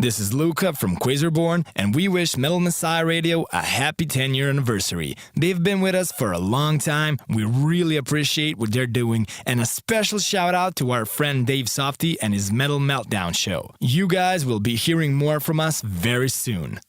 This is Luka from Quasarborn, and we wish Metal Messiah Radio a happy 10-year anniversary. They've been with us for a long time. We really appreciate what they're doing, and a special shout out to our friend Dave Softee and his Metal Meltdown show. You guys will be hearing more from us very soon.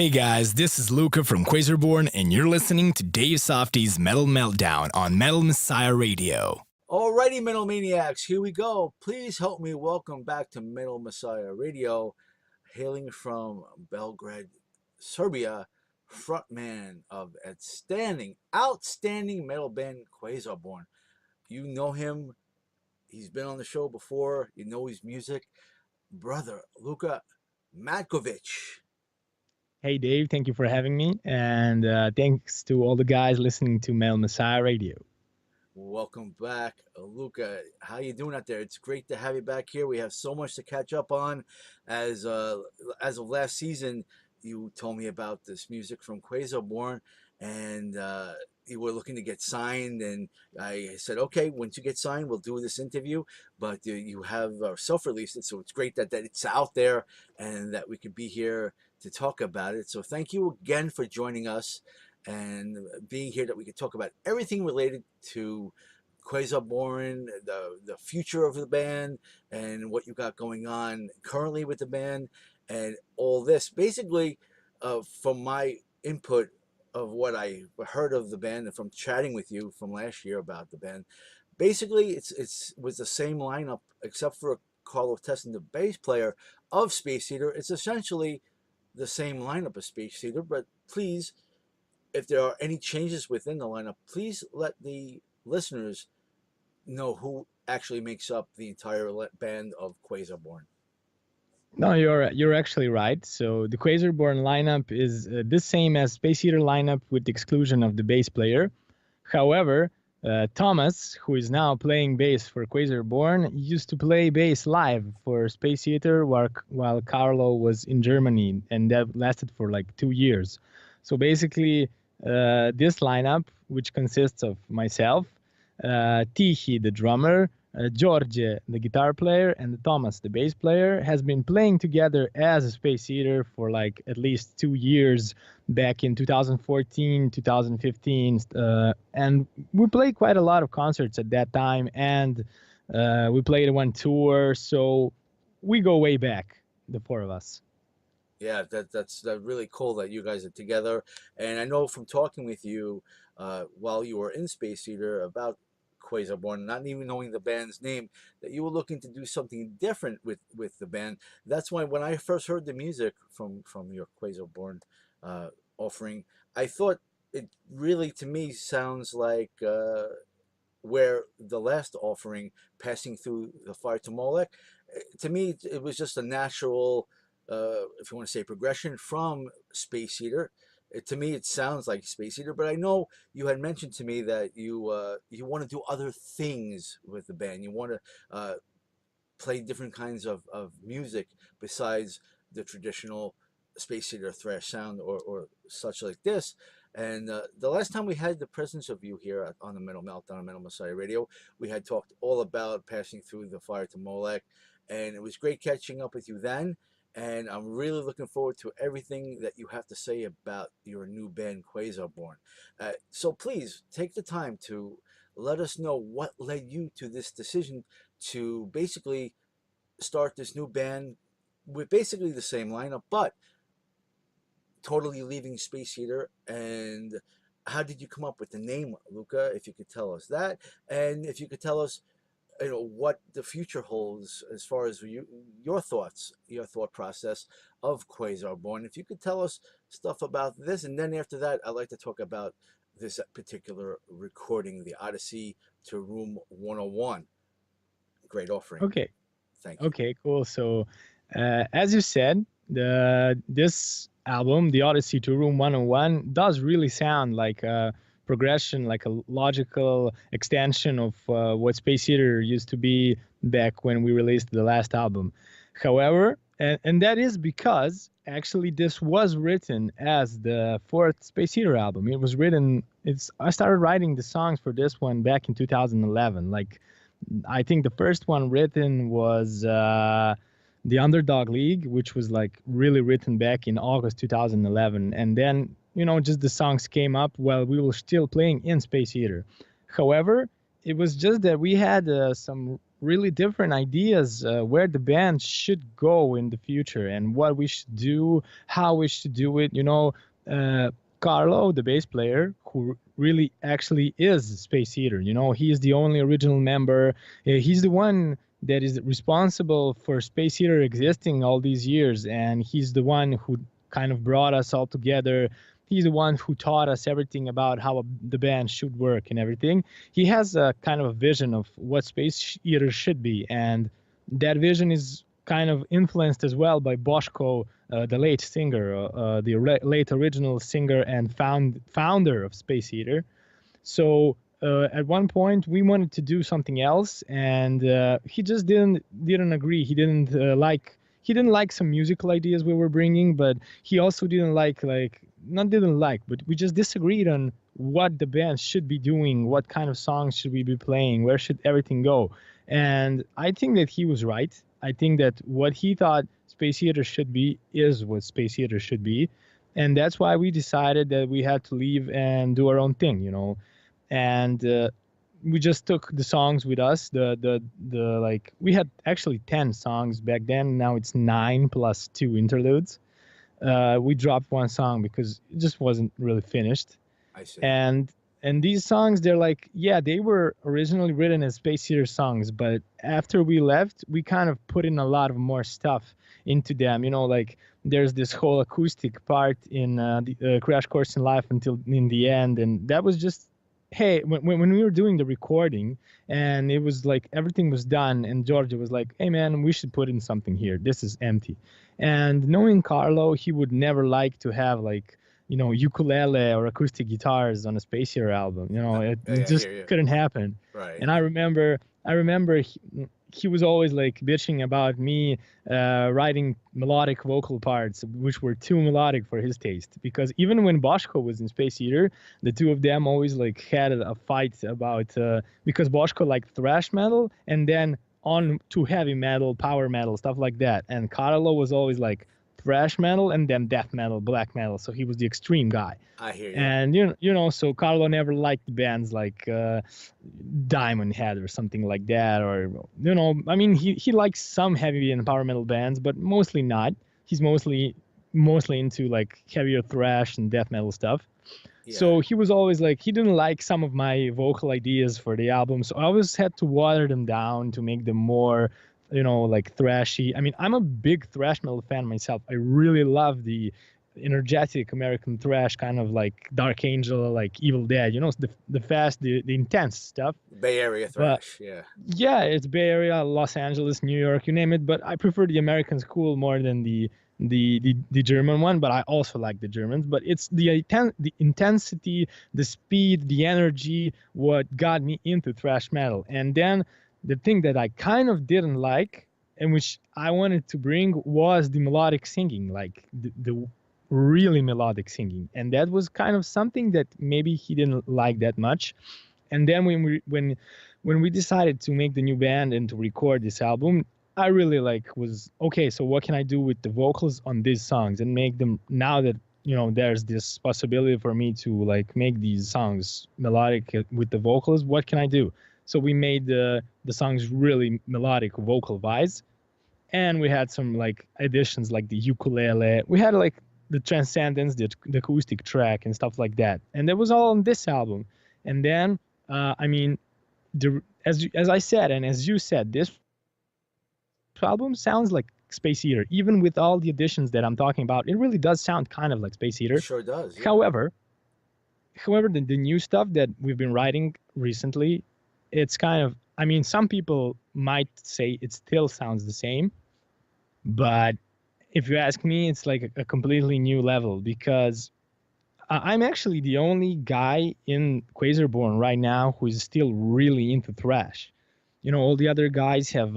Hey guys, this is Luka from Quasarborn, and you're listening to Dave Softee's Metal Meltdown on Metal Messiah Radio. Alrighty, Metal Maniacs, here we go. Please help me welcome back to Metal Messiah Radio, hailing from Belgrade, Serbia, frontman of outstanding metal band Quasarborn. You know him. He's been on the show before. You know his music. Brother Luka Matković. Hey Dave, thank you for having me, and thanks to all the guys listening to Metal Messiah Radio. Welcome back, Luka. How you doing out there? It's great to have you back here. We have so much to catch up on. As of last season, you told me about this music from Quasarborn, and you were looking to get signed. And I said, okay, once you get signed, we'll do this interview. But you have self-released it, so it's great that it's out there and that we could be here to talk about it. So thank you again for joining us and being here, that we could talk about everything related to Quasarborn, the future of the band, and what you got going on currently with the band, and all this. Basically, from my input of what I heard of the band and from chatting with you from last year about the band, basically it was the same lineup except for Carlos Tessin, the bass player of Space Eater. It's essentially the same lineup as Space Eater, but please, if there are any changes within the lineup, please let the listeners know who actually makes up the entire band of Quasarborn. No, you're actually right. So the Quasarborn lineup is the same as Space Eater lineup with the exclusion of the bass player. However, Thomas, who is now playing bass for Quasarborn, used to play bass live for Space Eater while Carlo was in Germany, and that lasted for like 2 years. So basically, this lineup, which consists of myself, Tihi, the drummer, George, the guitar player, and Thomas, the bass player, has been playing together as a Space Eater for like at least 2 years back in 2014, 2015. And we played quite a lot of concerts at that time, and we played one tour. So we go way back, the four of us. Yeah, that's really cool that you guys are together. And I know from talking with you while you were in Space Eater about Quasarborn, not even knowing the band's name, that you were looking to do something different with the band. That's why when I first heard the music from your Quasarborn offering, I thought it really, to me, sounds like where the last offering, Passing Through the Fire to Molech, to me, it was just a natural, if you want to say, progression from Space Eater. To me, it sounds like Space Eater, but I know you had mentioned to me that you want to do other things with the band. You want to play different kinds of music besides the traditional Space Eater thrash sound or such like this. And the last time we had the presence of you here on the Metal Meltdown on Metal Messiah Radio, we had talked all about Passing Through the Fire to Molech, and it was great catching up with you then. And I'm really looking forward to everything that you have to say about your new band, Quasarborn. So please take the time to let us know what led you to this decision to basically start this new band with basically the same lineup, but totally leaving Space Eater. And how did you come up with the name, Luka? If you could tell us that, and if you could tell us, what the future holds as far as your thought process of Quasarborn. If you could tell us stuff about this, and then after that, I'd like to talk about this particular recording, the Odyssey to Room 101. Great offering. Okay. Thank you. Okay, cool. So, as you said, this album, the Odyssey to Room 101, does really sound like a progression, like a logical extension of what Space Eater used to be back when we released the last album. However, and that is because actually this was written as the fourth Space Eater album. It was written, I started writing the songs for this one back in 2011. Like, I think the first one written was The Underdog League, which was like really written back in August 2011. And then, just the songs came up while we were still playing in Space Eater. However, it was just that we had some really different ideas where the band should go in the future and what we should do, how we should do it. Carlo, the bass player, who really actually is Space Eater. He is the only original member. He's the one that is responsible for Space Eater existing all these years, and he's the one who kind of brought us all together. He's the one who taught us everything about how the band should work and everything. He has a kind of a vision of what Space Eater should be, and that vision is kind of influenced as well by Boško, the late singer, the late original singer and founder of Space Eater. So at one point we wanted to do something else, and he just didn't agree. He didn't like some musical ideas we were bringing, but he also but we just disagreed on what the band should be doing, what kind of songs should we be playing, where should everything go. And I think that he was right. I think that what he thought Space Eater should be is what Space Eater should be. And that's why we decided that we had to leave and do our own thing, And we just took the songs with us. We had actually 10 songs back then. Now it's 9 plus 2 interludes. We dropped one song because it just wasn't really finished. I see. And these songs, they're they were originally written as Space Eater songs, but after we left, we kind of put in a lot of more stuff into them. There's this whole acoustic part in the Crash Course in Life until in the end, and that was just, hey, when we were doing the recording and it was everything was done, and Georgia was like, hey man, we should put in something here. This is empty. And knowing Carlo, he would never like to have ukulele or acoustic guitars on a Space Eater album. It just couldn't happen. Right. And I remember he was always bitching about me writing melodic vocal parts, which were too melodic for his taste. Because even when Boško was in Space Eater, the two of them always had a fight about because Boško liked thrash metal and then on to heavy metal, power metal, stuff like that. And Carlo was always thrash metal and then death metal, black metal. So he was the extreme guy. I hear you. And so Carlo never liked bands like Diamond Head or something like that, or he likes some heavy and power metal bands, but mostly not. He's mostly into heavier thrash and death metal stuff. Yeah. So he was always he didn't like some of my vocal ideas for the album, so I always had to water them down to make them more thrashy. I'm a big thrash metal fan myself. I really love the energetic American thrash, kind of Dark Angel, Evil Dead, the fast, the intense stuff. Bay Area thrash, yeah, it's Bay Area, Los Angeles, New York, you name it. But I prefer the American school more than the German one, but I also like the Germans. But it's the intensity, the speed, the energy, what got me into thrash metal. And then the thing that I kind of didn't like, and which I wanted to bring, was the melodic singing, the really melodic singing. And that was kind of something that maybe he didn't like that much. And then when we decided to make the new band and to record this album, I really was, okay, so what can I do with the vocals on these songs and make them, now that there's this possibility for me to make these songs melodic with the vocals, what can I do? So we made the songs really melodic vocal wise, and we had some additions like the ukulele. We had the Transcendence, the acoustic track and stuff like that, and that was all on this album. And then as I said and as you said, this album sounds like Space Eater. Even with all the additions that I'm talking about, it really does sound kind of like Space Eater. It sure does. Yeah. However, the new stuff that we've been writing recently, it's kind of, some people might say it still sounds the same, but if you ask me, it's a completely new level, because I'm actually the only guy in Quasarborn right now who is still really into thrash. All the other guys have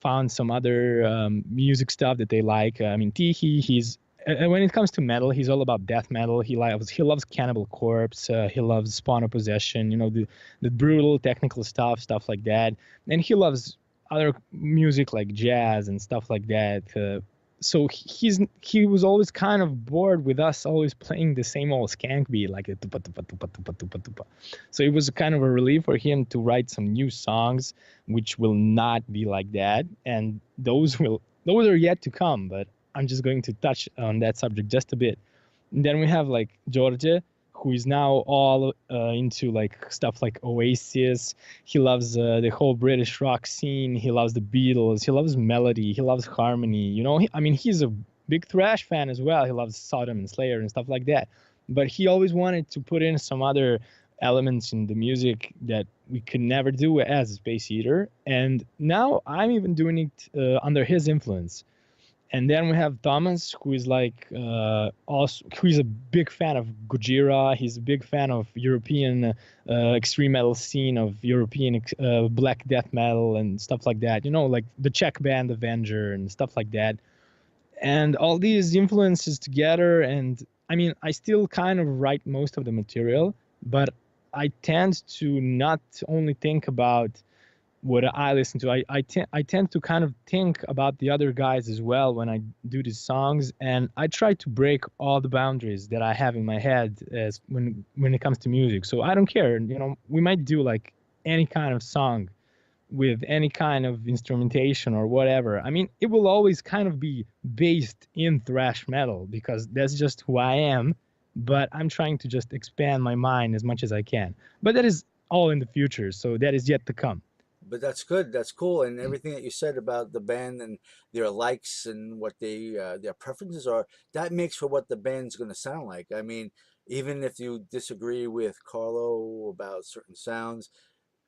found some other music stuff that they like. Tihi, he's when it comes to metal, he's all about death metal. He loves Cannibal Corpse. He loves Spawn of Possession. The brutal technical stuff like that. And he loves other music like jazz and stuff like that. so he was always kind of bored with us always playing the same old skank beat, like a tupa, tupa, tupa, tupa, tupa, tupa. So it was kind of a relief for him to write some new songs which will not be like that, and those are yet to come, but I'm just going to touch on that subject just a bit. And then we have like George, who is now all into like stuff like Oasis. He loves the whole British rock scene. He loves the Beatles. He loves melody. He loves harmony. You know, he's a big thrash fan as well. He loves Sodom and Slayer and stuff like that. But he always wanted to put in some other elements in the music that we could never do as Space Eater. And now I'm even doing it under his influence. And then we have Thomas, who is like also, who is a big fan of Gojira. He's a big fan of European extreme metal scene, of European black death metal and stuff like that. You know, like the Czech band Avenger and stuff like that. And all these influences together, and I mean, I still kind of write most of the material, but I tend to not only think about what I listen to. I tend to kind of think about the other guys as well when I do these songs, and I try to break all the boundaries that I have in my head as when it comes to music. So I don't care, you know, we might do like any kind of song with any kind of instrumentation or whatever. I mean, it will always kind of be based in thrash metal because that's just who I am, but I'm trying to just expand my mind as much as I can. But that is all in the future, so that is yet to come. But that's good. That's cool. And everything that you said about the band and their likes and what their preferences are, that makes for what the band's going to sound like. I mean, even if you disagree with Carlo about certain sounds,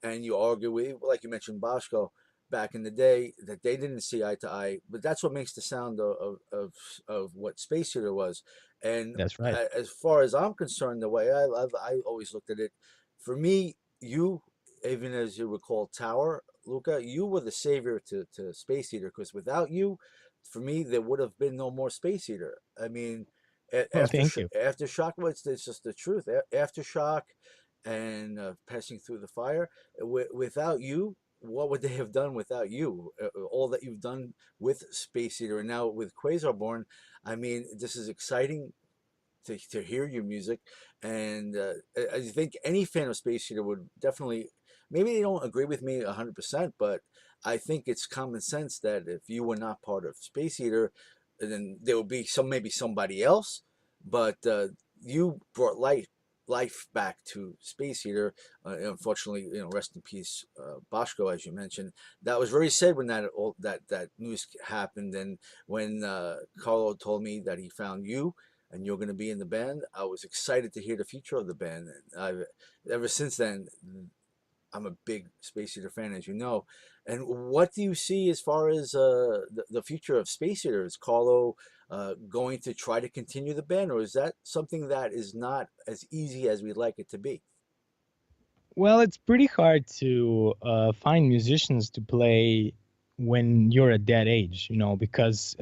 and you argue with, like you mentioned, Boschko back in the day, that they didn't see eye to eye. But that's what makes the sound of what Space Eater was. And That's right. as far as I'm concerned, the way I always looked at it, for me, you, even as you recall Tower, Luka, you were the savior to Space Eater, because without you, for me, there would have been no more Space Eater. I mean, Well, thank you. Aftershock, well, it's just the truth. Aftershock and Passing Through the Fire, without you, what would they have done without you? All that you've done with Space Eater and now with Quasarborn, I mean, this is exciting to hear your music, and I think any fan of Space Eater would definitely. Maybe they don't agree with me 100%, but I think it's common sense that if you were not part of Space Eater, then there would be maybe somebody else, but you brought life back to Space Eater. Unfortunately, rest in peace, Boschko, as you mentioned. That was very sad when that news happened, and when Carlo told me that he found you and you're going to be in the band, I was excited to hear the future of the band. And ever since then, I'm a big Space Eater fan, as you know. And what do you see as far as the future of Space Eater? Is Carlo going to try to continue the band, or is that something that is not as easy as we'd like it to be? Well, it's pretty hard to find musicians to play when you're at that age, you know, because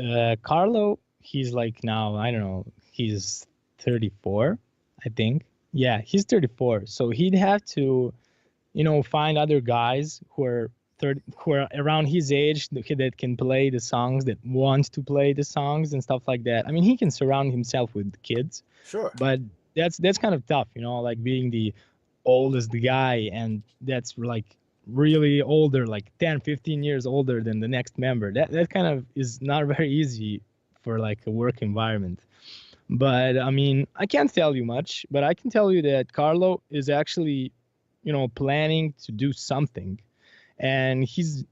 Carlo, he's like now, I don't know, he's 34, I think. Yeah, he's 34. So he'd have to, you know, find other guys who are 30, who are around his age that can play the songs, that want to play the songs and stuff like that. I mean, he can surround himself with kids, Sure. but that's kind of tough, you know, like being the oldest guy, and that's like really older, like 10, 15 years older than the next member. That kind of is not very easy for like a work environment. But I mean, I can't tell you much, but I can tell you that Carlo is actually, you know, planning to do something, and he's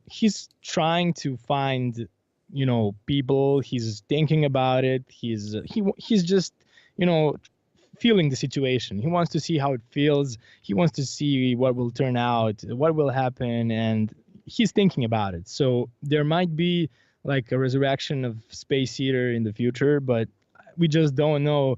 trying to find, you know, people. He's thinking about it. He's just, you know, feeling the situation. He wants to see how it feels. He wants to see what will turn out, what will happen, and he's thinking about it. So there might be like a resurrection of Space Eater in the future, but we just don't know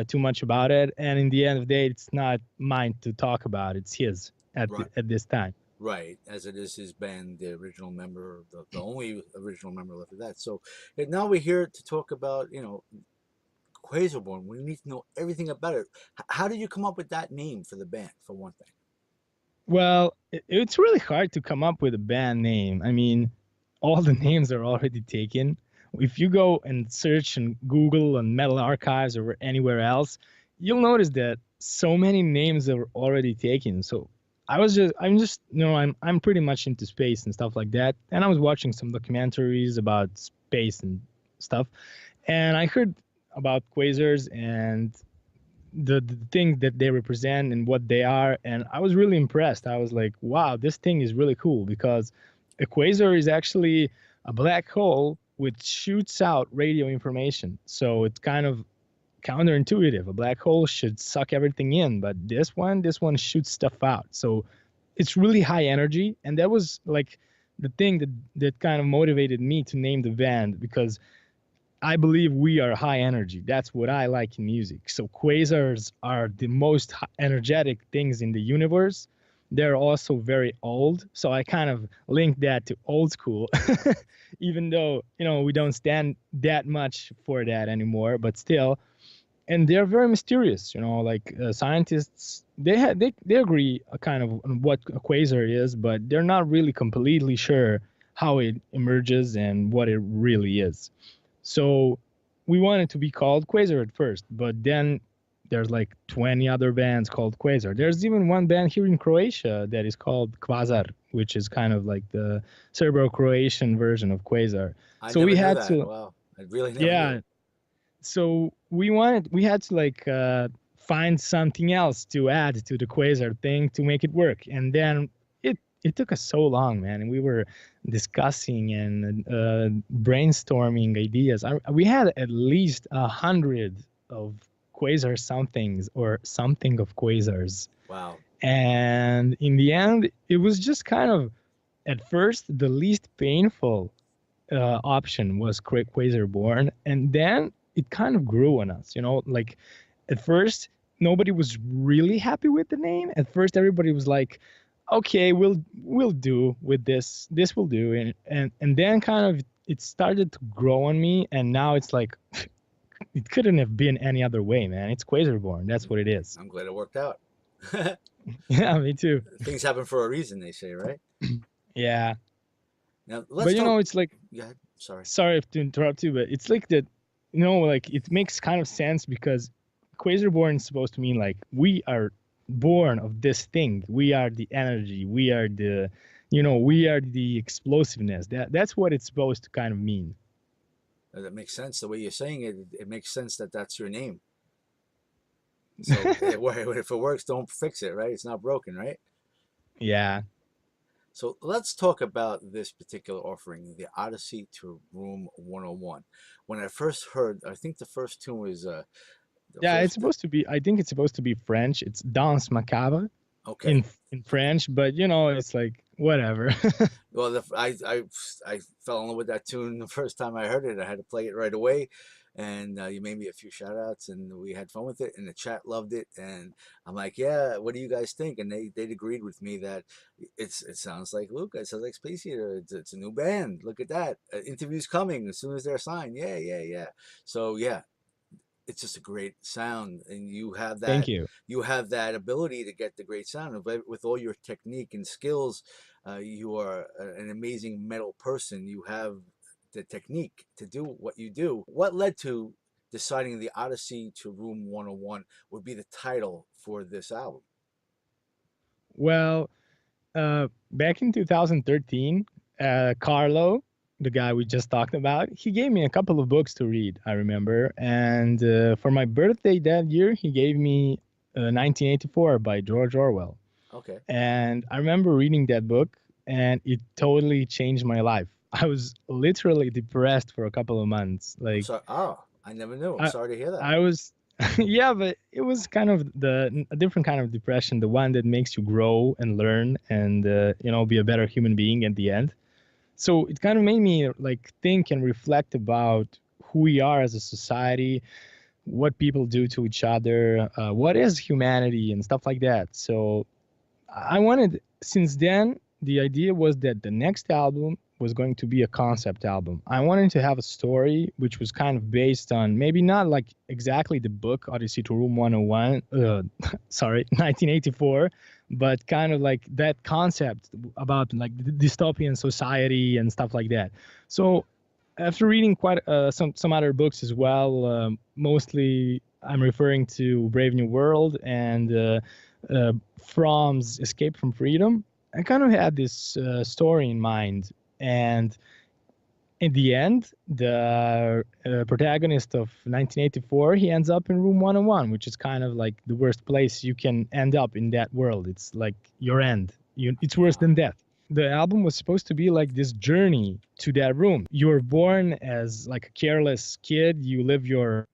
too much about it. And in the end of the day, it's not mine to talk about. It's his Right. at this time. Right, as it is his band, the original member, the only original member left of that. So now we're here to talk about, Quasarborn. We need to know everything about it. How did you come up with that name for the band, for one thing? Well, it's really hard to come up with a band name. I mean, all the names are already taken. if you go and search and Google on Metal Archives or anywhere else, you'll notice that so many names are already taken. So I'm just, I'm pretty much into space and stuff like that. And I was watching some documentaries about space and stuff. And I heard about quasars and the thing that they represent and what they are. And I was really impressed. I was like, wow, this thing is really cool, because a quasar is actually a black hole which shoots out radio information. So it's kind of counterintuitive. A black hole should suck everything in, but this one shoots stuff out. So it's really high energy. And that was like the thing that kind of motivated me to name the band, because I believe we are high energy. That's what I like in music. So quasars are the most energetic things in the universe. They're also very old. So I kind of link that to old school, even though, we don't stand that much for that anymore, but still. And they're very mysterious, like scientists, they agree kind of on what a quasar is, but they're not really completely sure how it emerges and what it really is. So we wanted to be called Quasar at first, but then there's like 20 other bands called Quasar. There's even one band here in Croatia that is called Quasar, which is kind of like the Serbo-Croatian version of Quasar. So we had to. Wow, I really never knew. So we had to like find something else to add to the Quasar thing to make it work. And then it took us so long, man. And we were discussing and brainstorming ideas. We had at least 100 of quasar somethings or something of quasars. Wow. And in the end, it was just kind of, at first, the least painful option was Quasarborn. And then it kind of grew on us, like at first, nobody was really happy with the name. At first, everybody was like, okay, we'll do with this. This will do. And then kind of it started to grow on me. And now it's like, it couldn't have been any other way, man. It's Quasarborn. That's what it is. I'm glad it worked out. Yeah, me too. Things happen for a reason, they say, right? Yeah. Now, let's it's like, yeah, sorry to interrupt you, but it's like that, like it makes kind of sense, because Quasarborn is supposed to mean like we are born of this thing. We are the energy. We are the, we are the explosiveness. That's what it's supposed to kind of mean. That makes sense. The way you're saying it, it makes sense that that's your name. So if it works, don't fix it, right? It's not broken, right? Yeah. So let's talk about this particular offering, the Odyssey to Room 101. When I first heard, I think the first tune was it's supposed to be, I think it's supposed to be French. It's Danse Macabre. Okay. In French, but it's like whatever. Well, I fell in love with that tune the first time I heard it. I had to play it right away, and you made me a few shout outs, and we had fun with it, and the chat loved it. And I'm like, yeah, what do you guys think? And they agreed with me that it sounds like Luka. It sounds like Space Eater. It's a new band. Look at that. Interviews coming as soon as they're signed. Yeah. So yeah. It's just a great sound, and you have that. Thank you. You have that ability to get the great sound. With all your technique and skills, you are an amazing metal person. You have the technique to do what you do. What led to deciding the Odyssey to Room 101 would be the title for this album? Well, back in 2013, Carlo, the guy we just talked about, he gave me a couple of books to read, I remember. And for my birthday that year, he gave me 1984 by George Orwell. Okay. And I remember reading that book, and it totally changed my life. I was literally depressed for a couple of months. Like, I never knew. I'm sorry to hear that. I was, yeah, but it was kind of a different kind of depression, the one that makes you grow and learn and, be a better human being at the end. So it kind of made me like think and reflect about who we are as a society, what people do to each other, what is humanity and stuff like that. So I wanted, since then, the idea was that the next album was going to be a concept album. I wanted to have a story which was kind of based on maybe not like exactly the book Odyssey to Room 101, 1984, but kind of like that concept about like the dystopian society and stuff like that. So after reading quite some other books as well, mostly I'm referring to Brave New World and Fromm's Escape from Freedom. I kind of had this story in mind, and in the end, the protagonist of 1984, he ends up in room 101, which is kind of like the worst place you can end up in that world. It's like your end. It's worse than death. The album was supposed to be like this journey to that room. You were born as like a careless kid. You live your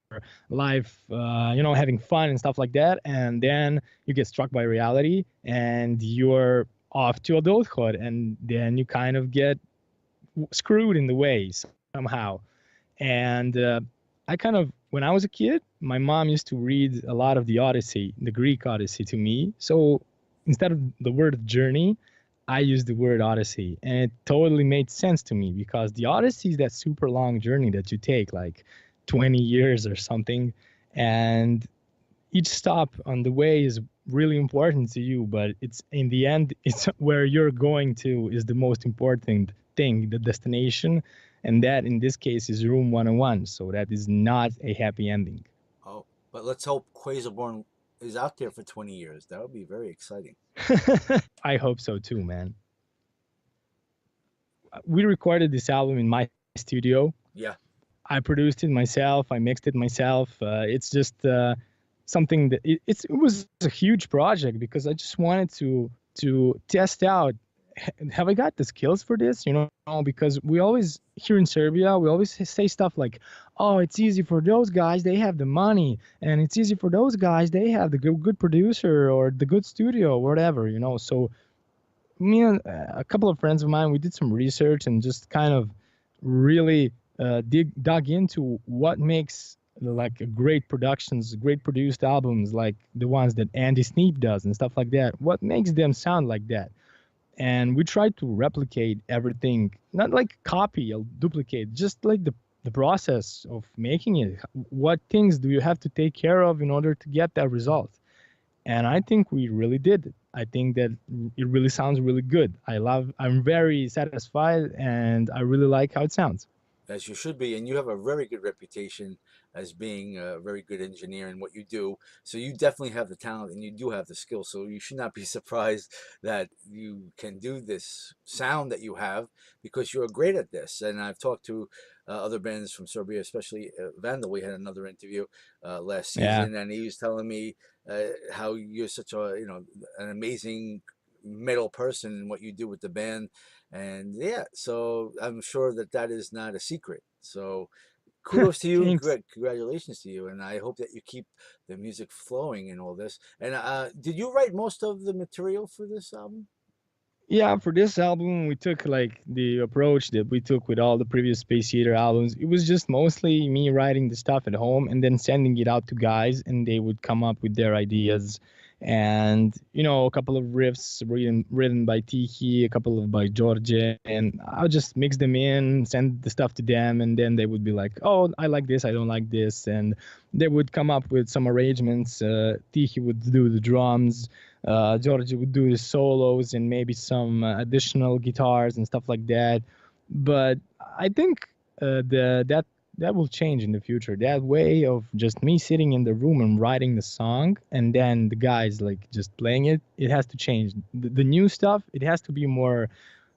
life, having fun and stuff like that. And then you get struck by reality and you're off to adulthood. And then you kind of get screwed in the way somehow. And I kind of, when I was a kid, my mom used to read a lot of the Odyssey, the Greek Odyssey to me. So instead of the word journey, I used the word Odyssey. And it totally made sense to me because the Odyssey is that super long journey that you take, like 20 years or something. And each stop on the way is really important to you, but it's in the end, it's where you're going to is the most important thing, the destination. And that in this case is room 101. So that is not a happy ending. Oh, but let's hope Quasarborn is out there for 20 years. That would be very exciting. I hope so too, man. We recorded this album in my studio. Yeah. I produced it myself. I mixed it myself. It's just something that it was a huge project because I just wanted to test out, have I got the skills for this? Because we always, here in Serbia, we always say stuff like, oh, it's easy for those guys, they have the money, and it's easy for those guys, they have the good producer or the good studio or whatever, So me and a couple of friends of mine, we did some research and just kind of really dug into what makes like great productions, great produced albums like the ones that Andy Sneap does and stuff like that. What makes them sound like that? And we tried to replicate everything, not like copy or duplicate, just like the process of making it. What things do you have to take care of in order to get that result? And I think we really did. I think that it really sounds really good. I'm very satisfied and I really like how it sounds. As you should be, and you have a very good reputation as being a very good engineer in what you do. So you definitely have the talent and you do have the skill. So you should not be surprised that you can do this sound that you have because you're great at this. And I've talked to other bands from Serbia, especially Vandal. We had another interview last season, and he was telling me how you're such an amazing metal person in what you do with the band. And yeah, so I'm sure that is not a secret. So kudos to you. Congratulations to you. And I hope that you keep the music flowing and all this. And did you write most of the material for this album? Yeah, for this album, we took like the approach that we took with all the previous Space Eater albums. It was just mostly me writing the stuff at home and then sending it out to guys, and they would come up with their ideas. And a couple of riffs written by Tiki, a couple of by George, and I'll just mix them in, send the stuff to them, and then they would be like, "Oh, I like this, I don't like this," and they would come up with some arrangements. Tiki would do the drums, George would do the solos, and maybe some additional guitars and stuff like that. But I think that will change in the future. That way of just me sitting in the room and writing the song and then the guys like just playing it has to change. The new stuff, it has to be more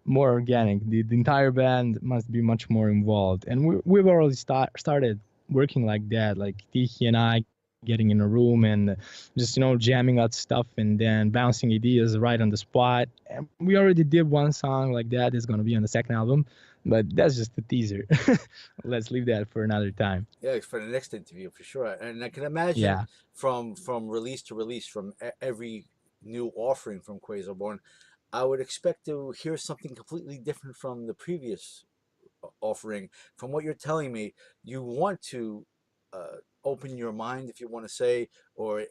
organic. The entire band must be much more involved. And we've already started working like that, like Tiki and I getting in a room and just jamming out stuff and then bouncing ideas right on the spot. And we already did one song like that. It's going to be on the second album. But that's just a teaser. Let's leave that for another time. Yeah, for the next interview for sure. And I can imagine from release to release, from every new offering from Quasarborn, I would expect to hear something completely different from the previous offering. From what you're telling me, you want to open your mind, if you want to say, or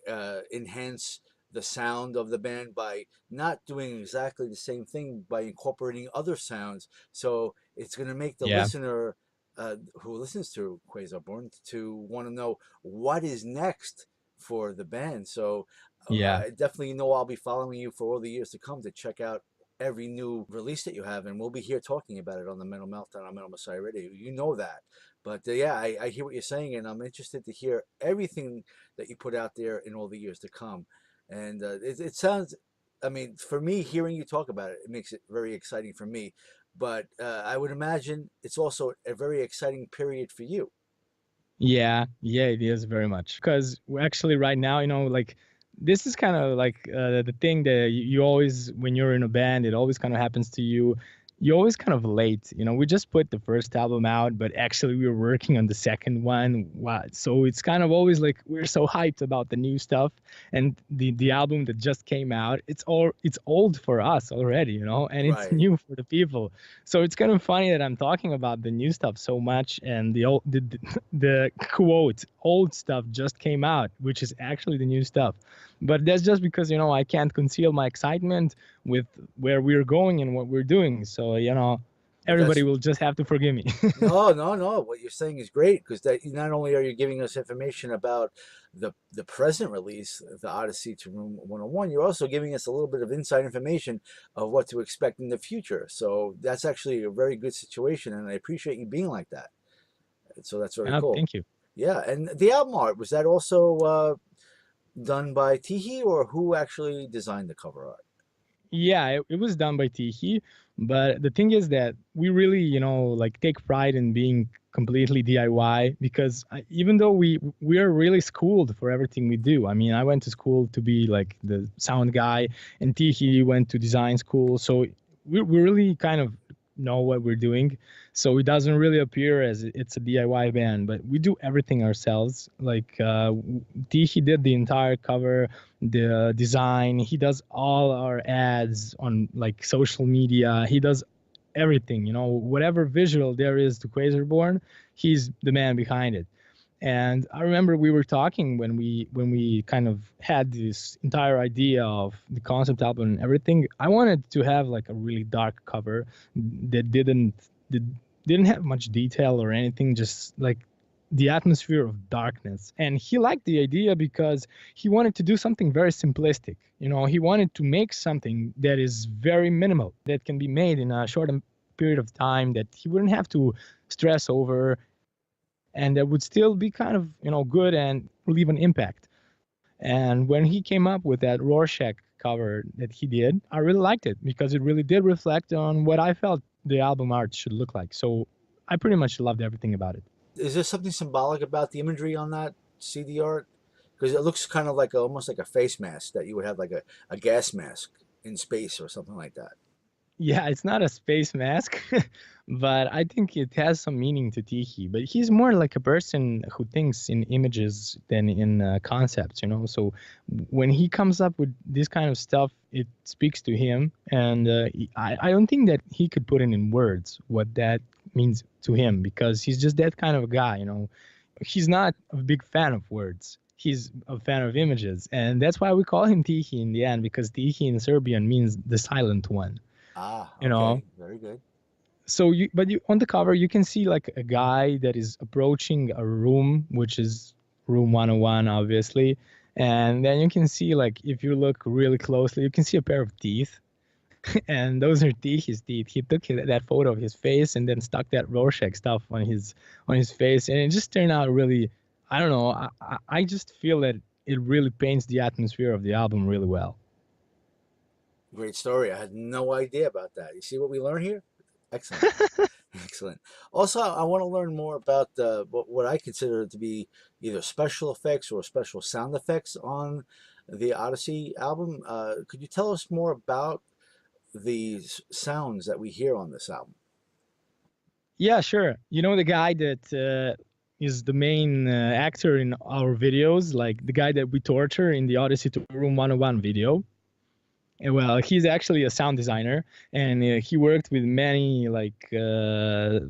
enhance the sound of the band by not doing exactly the same thing, by incorporating other sounds. So it's going to make the listener who listens to Quasarborn to want to know what is next for the band. So I definitely know I'll be following you for all the years to come to check out every new release that you have, and we'll be here talking about it on the Metal Meltdown on Metal Messiah Radio. You know that. But yeah, I hear what you're saying, and I'm interested to hear everything that you put out there in all the years to come. And it sounds, I mean, for me, hearing you talk about it, it makes it very exciting for me. But I would imagine it's also a very exciting period for you. Yeah, yeah, it is very much. Because actually, right now, like this is kind of like the thing that you always, when you're in a band, it always kind of happens to you. You're always kind of late. We just put the first album out, but actually we were working on the second one. Wow. So it's kind of always like we're so hyped about the new stuff, and the album that just came out, it's old for us already, and it's Right. new for the people. So it's kind of funny that I'm talking about the new stuff so much, and the old the quote old stuff just came out, which is actually the new stuff. But that's just because I can't conceal my excitement with where we're going and what we're doing. So But everybody that's will just have to forgive me. no, no, no. What you're saying is great because that not only are you giving us information about the present release, the Odyssey to Room 101, you're also giving us a little bit of inside information of what to expect in the future. So that's actually a very good situation, and I appreciate you being like that. So that's very cool. Thank you. Yeah, and the album art, was that also done by Tihi, or who actually designed the cover art? Yeah, it was done by Tihi, but the thing is that we really, like take pride in being completely DIY because even though we are really schooled for everything we do. I mean, I went to school to be like the sound guy, and Tihi went to design school, so we really kind of know what we're doing. So it doesn't really appear as it's a DIY band, but we do everything ourselves. Like Tihi did the entire cover, the design. He does all our ads on like social media. He does everything, whatever visual there is to Quasarborn, he's the man behind it. And I remember we were talking when we kind of had this entire idea of the concept album and everything. I wanted to have like a really dark cover that didn't have much detail or anything, just like the atmosphere of darkness. And he liked the idea because he wanted to do something very simplistic. He wanted to make something that is very minimal, that can be made in a short period of time, that he wouldn't have to stress over, and that would still be kind of, good and leave an impact. And when he came up with that Rorschach cover that he did, I really liked it because it really did reflect on what I felt the album art should look like. So I pretty much loved everything about it. Is there something symbolic about the imagery on that CD art? Because it looks kind of like almost like a face mask that you would have, like a gas mask in space or something like that. Yeah, it's not a space mask, but I think it has some meaning to Tiki. But he's more like a person who thinks in images than in concepts, So when he comes up with this kind of stuff, it speaks to him. And I don't think that he could put it in words what that means to him because he's just that kind of a guy, He's not a big fan of words. He's a fan of images. And that's why we call him Tihi in the end, because Tihi in Serbian means the silent one. Ah, you okay, know very good. so you on the cover you can see like a guy that is approaching a room, which is room 101 obviously, and then you can see, like, if you look really closely, you can see a pair of teeth. And those are his teeth. He took that photo of his face and then stuck that Rorschach stuff on his face, and it just turned out really, I don't know, I just feel that it really paints the atmosphere of the album really well. Great story. I had no idea about that. You see what we learn here? Excellent. Excellent. Also, I want to learn more about what I consider to be either special effects or special sound effects on the Odyssey album. Could you tell us more about the sounds that we hear on this album? Yeah, sure. The guy that is the main actor in our videos, like the guy that we torture in the Odyssey to Room 101 video. Well, he's actually a sound designer, and he worked with many like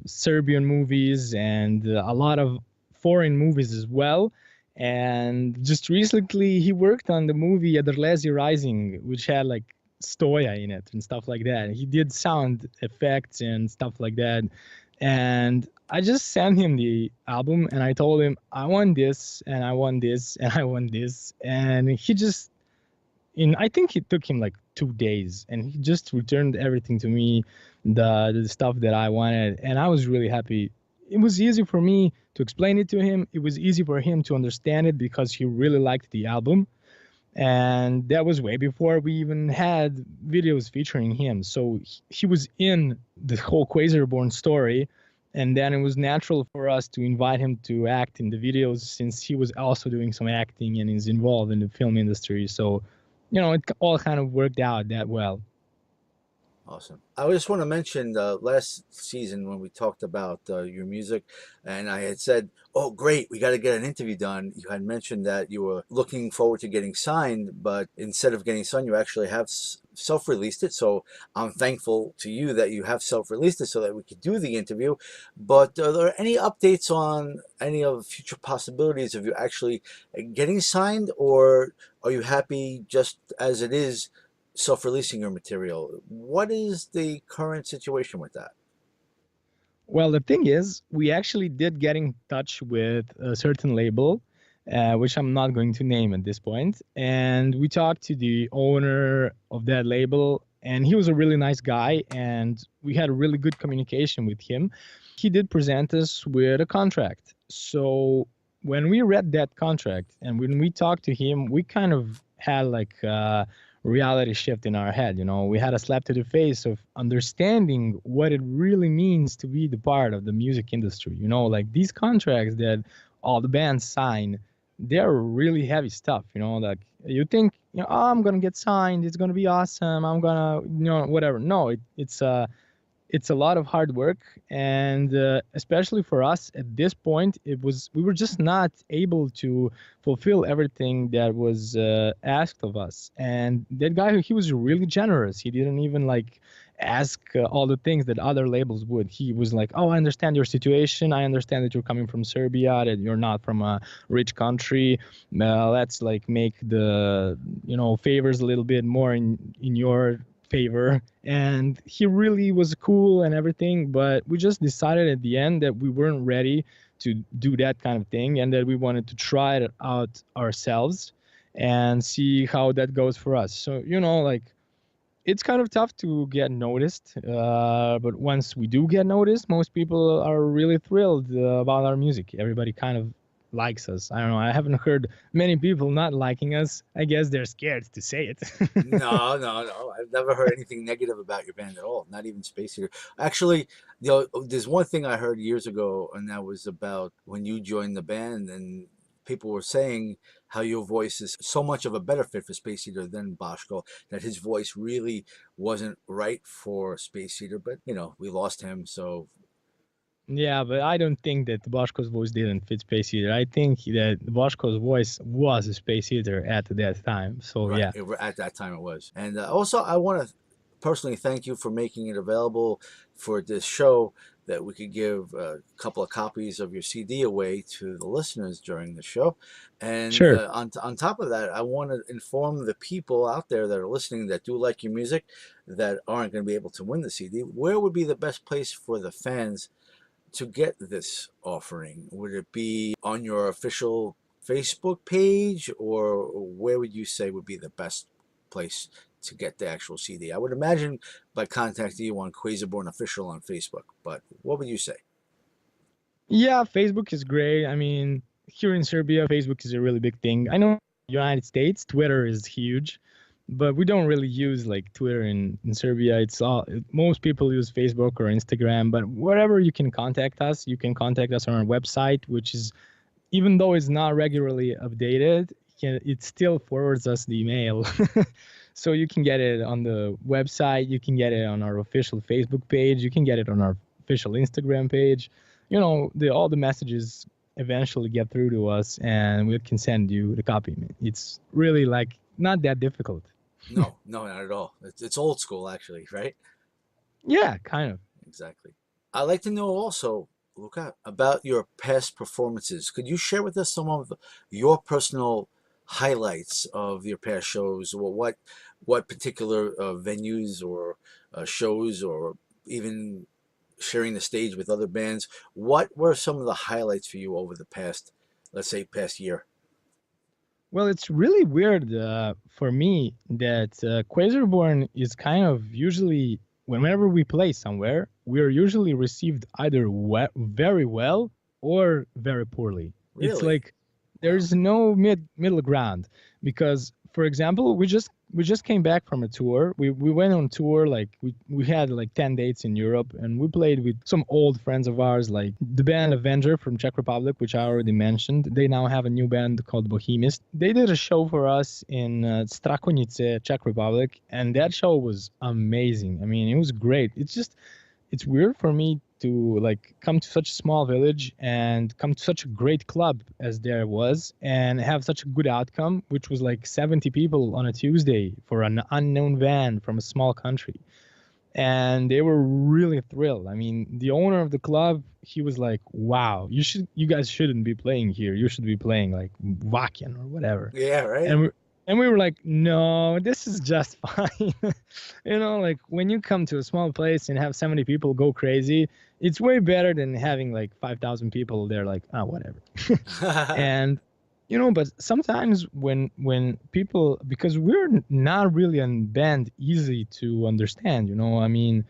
Serbian movies and a lot of foreign movies as well. And just recently, he worked on the movie Adrlezi Rising, which had like Stoya in it and stuff like that. He did sound effects and stuff like that. And I just sent him the album, and I told him I want this, and I want this, and I want this, and he just I think it took him like 2 days, and he just returned everything to me, the stuff that I wanted, and I was really happy. It was easy for me to explain it to him. It was easy for him to understand it because he really liked the album, and that was way before we even had videos featuring him. So he was in the whole Quasarborn story, and then it was natural for us to invite him to act in the videos since he was also doing some acting and is involved in the film industry. So, it all kind of worked out that well. Awesome. I just want to mention last season when we talked about your music, and I had said, "Oh, great, we got to get an interview done." You had mentioned that you were looking forward to getting signed, but instead of getting signed, you actually have self-released it. So I'm thankful to you that you have self-released it so that we could do the interview. But are there any updates on any of the future possibilities of you actually getting signed, or are you happy just as it is? Self-releasing your material. What is the current situation with that? Well, the thing is, we actually did get in touch with a certain label, which I'm not going to name at this point. And we talked to the owner of that label, and he was a really nice guy, and we had a really good communication with him. He did present us with a contract. So when we read that contract and when we talked to him, we kind of had like reality shift in our head. We had a slap to the face of understanding what it really means to be the part of the music industry. Like these contracts that all the bands sign, they're really heavy stuff. Like you think, oh, I'm gonna get signed, it's gonna be awesome, I'm gonna, whatever. No, it's a lot of hard work, and especially for us at this point, we were just not able to fulfill everything that was asked of us. And that guy, he was really generous. He didn't even like ask all the things that other labels would. He was like, oh, I understand your situation, I understand that you're coming from Serbia, that you're not from a rich country. Let's like make the favors a little bit more in your favor. And he really was cool and everything, but we just decided at the end that we weren't ready to do that kind of thing, and that we wanted to try it out ourselves and see how that goes for us. So like it's kind of tough to get noticed, but once we do get noticed, most people are really thrilled about our music. Everybody kind of likes us. I don't know. I haven't heard many people not liking us. I guess they're scared to say it. No. I've never heard anything negative about your band at all. Not even Space Heater. Actually, there's one thing I heard years ago, and that was about when you joined the band, and people were saying how your voice is so much of a better fit for Space Heater than Boschko, that his voice really wasn't right for Space Heater. But we lost him, so. Yeah, but I don't think that Boschko's voice didn't fit Space Eater. I think that Boschko's voice was a Space Eater at that time. So right, yeah. At that time it was. And also I want to personally thank you for making it available for this show, that we could give a couple of copies of your CD away to the listeners during the show. And Sure. On top of that, I want to inform the people out there that are listening that do like your music, that aren't going to be able to win the CD. Where would be the best place for the fans to get this offering? Would it be on your official Facebook page, or where would you say would be the best place to get the actual CD? I would imagine by contacting you on Quasarborn Official on Facebook, but what would you say? Yeah, Facebook is great. I mean, here in Serbia, Facebook is a really big thing. I know in the United States, Twitter is huge, but we don't really use like Twitter in Serbia. Most people use Facebook or Instagram, but wherever you can contact us on our website, which is, even though it's not regularly updated, it still forwards us the email. So you can get it on the website, you can get it on our official Facebook page, you can get it on our official Instagram page. All the messages eventually get through to us, and we can send you the copy. It's really like not that difficult. No, not at all. It's old school, actually, right? Yeah, kind of. Exactly. I'd like to know also, Luka, about your past performances. Could you share with us some of your personal highlights of your past shows? What particular venues or shows, or even sharing the stage with other bands? What were some of the highlights for you over the past, let's say, past year? Well, it's really weird for me that Quasarborn is kind of usually, whenever we play somewhere, we're usually received either very well or very poorly. It's Really? like there's no middle ground because, for example, we just came back from a tour. We went on tour, like we had like 10 dates in Europe, and we played with some old friends of ours, like the band Avenger from Czech Republic, which I already mentioned. They now have a new band called Bohemist. They did a show for us in Strakonice, Czech Republic, and that show was amazing. I mean, it was great. It's weird for me to like come to such a small village and come to such a great club as there was and have such a good outcome, which was like 70 people on a Tuesday for an unknown band from a small country. And they were really thrilled. I mean, the owner of the club, he was like, wow, you guys shouldn't be playing here. You should be playing like Vakian or whatever. Yeah, right. And we were like, no, this is just fine. Like when you come to a small place and have 70 people go crazy, it's way better than having like 5,000 people there like, whatever. And, but sometimes when people, because we're not really a band easy to understand, I mean,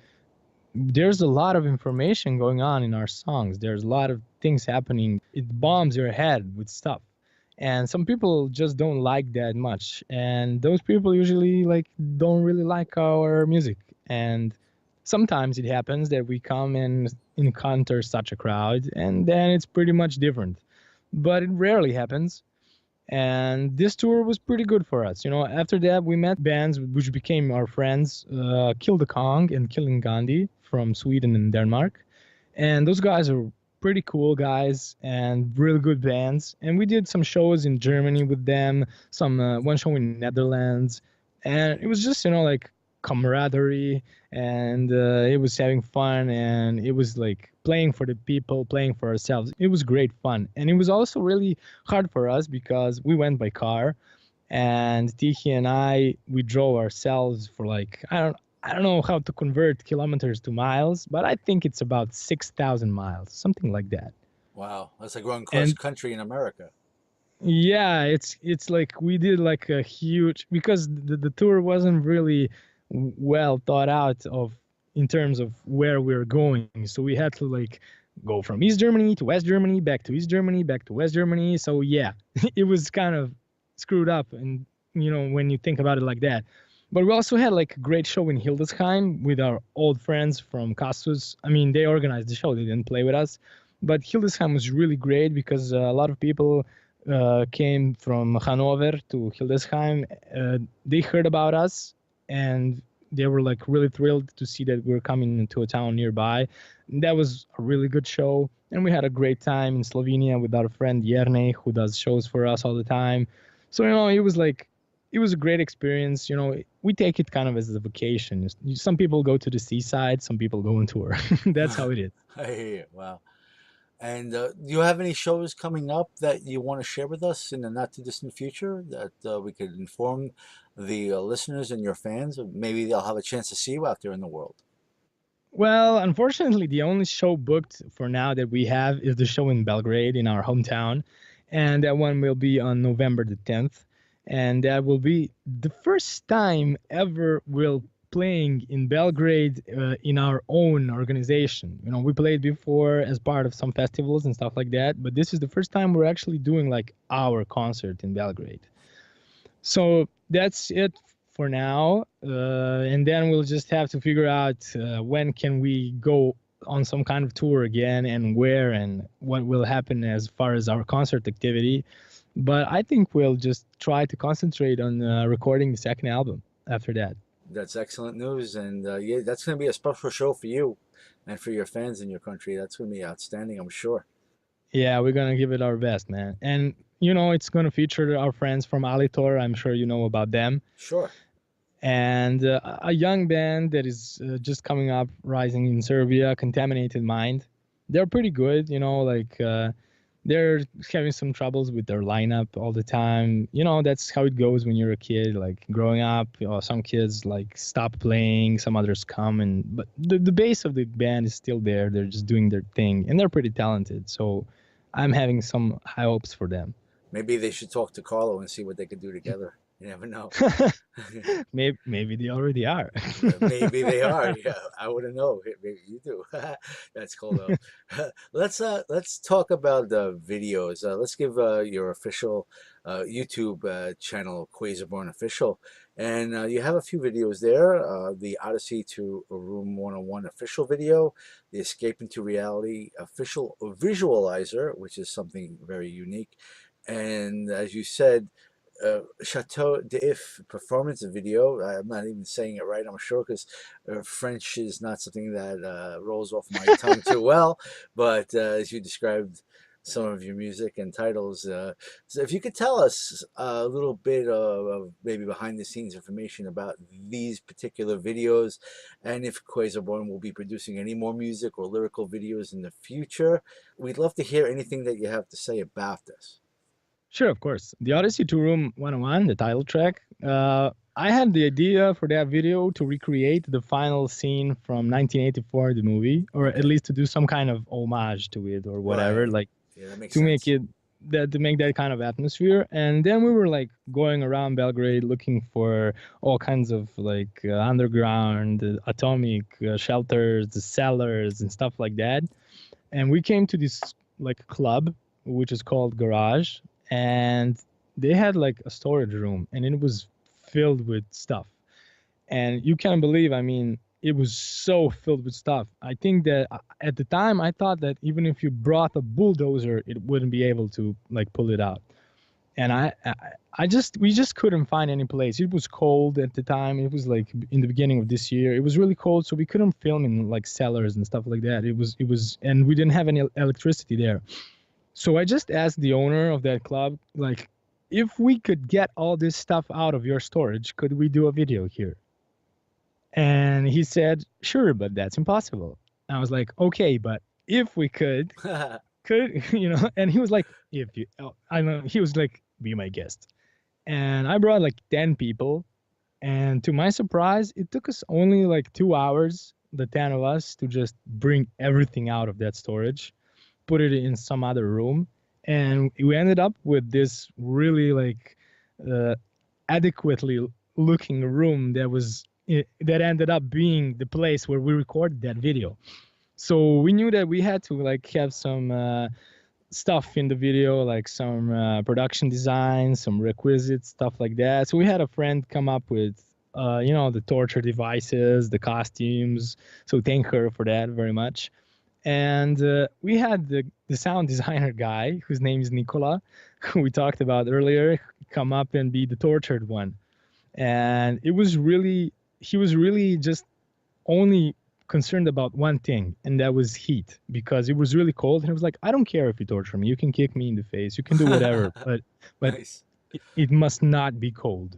there's a lot of information going on in our songs. There's a lot of things happening. It bombs your head with stuff. And some people just don't like that much, and those people usually like don't really like our music. And sometimes it happens that we come and encounter such a crowd, and then it's pretty much different, but it rarely happens. And this tour was pretty good for us. After that we met bands which became our friends, Kill the Kong and Killing Gandhi from Sweden and Denmark, and those guys are pretty cool guys and really good bands. And we did some shows in Germany with them, one show in Netherlands, and it was just like camaraderie, and it was having fun, and it was like playing for the people, playing for ourselves. It was great fun. And it was also really hard for us because we went by car, and Tiki and we drove ourselves for like, I don't know how to convert kilometers to miles, but I think it's about 6,000 miles, something like that. Wow, that's like going cross country in America. Yeah, it's like we did like a huge, because the tour wasn't really well thought out in terms of where we're going. So we had to like go from East Germany to West Germany, back to East Germany, back to West Germany. So yeah, it was kind of screwed up, and when you think about it like that. But we also had like a great show in Hildesheim with our old friends from Castus. I mean, they organized the show. They didn't play with us. But Hildesheim was really great because a lot of people came from Hanover to Hildesheim. They heard about us, and they were like really thrilled to see that we were coming into a town nearby. And that was a really good show. And we had a great time in Slovenia with our friend Jerne, who does shows for us all the time. So, it was a great experience. We take it kind of as a vacation. Some people go to the seaside, some people go on tour. That's how it is. I hear you. Wow. And do you have any shows coming up that you want to share with us in the not too distant future that we could inform the listeners and your fans? Maybe they'll have a chance to see you out there in the world. Well, unfortunately, the only show booked for now that we have is the show in Belgrade, in our hometown. And that one will be on November the 10th. And that will be the first time ever we're playing in Belgrade in our own organization. We played before as part of some festivals and stuff like that, but this is the first time we're actually doing like our concert in Belgrade. So that's it for now. And then we'll just have to figure out when can we go on some kind of tour again, and where, and what will happen as far as our concert activity. But I think we'll just try to concentrate on recording the second album after that. That's excellent news. And yeah, that's going to be a special show for you and for your fans in your country. That's going to be outstanding, I'm sure. Yeah, we're going to give it our best, man. And, it's going to feature our friends from Alitor. I'm sure you know about them. Sure. And a young band that is just coming up, rising in Serbia, Contaminated Mind. They're pretty good, they're having some troubles with their lineup all the time. That's how it goes when you're a kid, like growing up. Some kids like stop playing, some others come, but the base of the band is still there. They're just doing their thing, and they're pretty talented. So I'm having some high hopes for them. Maybe they should talk to Carlo and see what they could do together. You never know. Maybe they already are. Maybe they are. Yeah, I wouldn't know. Maybe you do. That's cool though. Let's talk about the videos. Let's give your official YouTube channel, Quasarborn Official, and you have a few videos there. The Odyssey to Room 101 official video, the Escape into Reality official visualizer, which is something very unique, and as you said, Chateau d'If performance video. I'm not even saying it right, I'm sure, because French is not something that rolls off my tongue too well. But as you described some of your music and titles, so if you could tell us a little bit of maybe behind the scenes information about these particular videos, and if Quasarborn will be producing any more music or lyrical videos in the future, we'd love to hear anything that you have to say about this. Sure, of course. The Odyssey to Room 101, the title track, I had the idea for that video to recreate the final scene from 1984, the movie, or at least to do some kind of homage to it or whatever, Right. like Yeah, that makes to sense. make it to make that kind of atmosphere. And then we were like going around Belgrade looking for all kinds of like underground, atomic shelters, the cellars and stuff like that. And we came to this like club, which is called Garage, and they had like a storage room and it was filled with stuff. And you can't believe, I mean, it was so filled with stuff. I think that at the time I thought that even if you brought a bulldozer, it wouldn't be able to like pull it out. And we just couldn't find any place. It was cold at the time. It was like in the beginning of this year. It was really cold, so we couldn't film in like cellars and stuff like that. It was, and we didn't have any electricity there. So I just asked the owner of that club, like, if we could get all this stuff out of your storage, could we do a video here? And he said, sure, but that's impossible. I was like, okay, but if we could, and he was like, if you, I know, he was like, be my guest. And I brought like 10 people. And to my surprise, it took us only like 2 hours, the 10 of us, to just bring everything out of that storage, put it in some other room, and we ended up with this really like adequately looking room that ended up being the place where we recorded that video. So we knew that we had to like have some stuff in the video, like some production design, some requisites, stuff like that. So we had a friend come up with the torture devices, the costumes. So thank her for that very much. And we had the sound designer guy, whose name is Nicola, who we talked about earlier, come up and be the tortured one. And he was really just only concerned about one thing, and that was heat, because it was really cold. And he was like, I don't care if you torture me. You can kick me in the face. You can do whatever, but Nice. it must not be cold.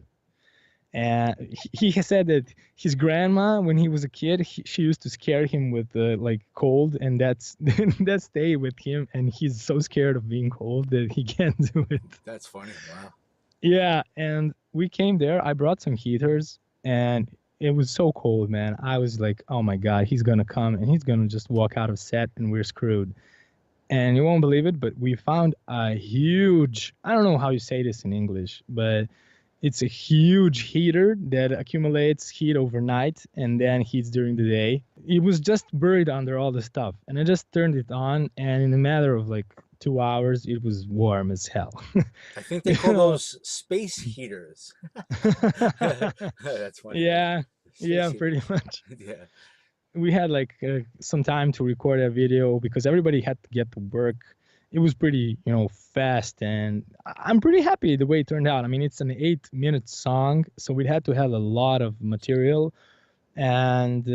And he said that his grandma, when he was a kid, she used to scare him with like cold, and that stayed with him. And he's so scared of being cold that he can't do it. That's funny. Wow. Yeah, and we came there. I brought some heaters, and it was so cold, man. I was like, oh my God, he's gonna come and he's gonna just walk out of set, and we're screwed. And you won't believe it, but we found a huge, I don't know how you say this in English, but it's a huge heater that accumulates heat overnight and then heats during the day. It was just buried under all the stuff. And I just turned it on, and in a matter of like 2 hours, it was warm as hell. I think they call those space heaters. That's funny. Yeah, Space yeah, heater. pretty much. Yeah. We had like some time to record a video because everybody had to get to work. It was pretty, fast, and I'm pretty happy the way it turned out. I mean, it's an 8-minute song, so we had to have a lot of material, and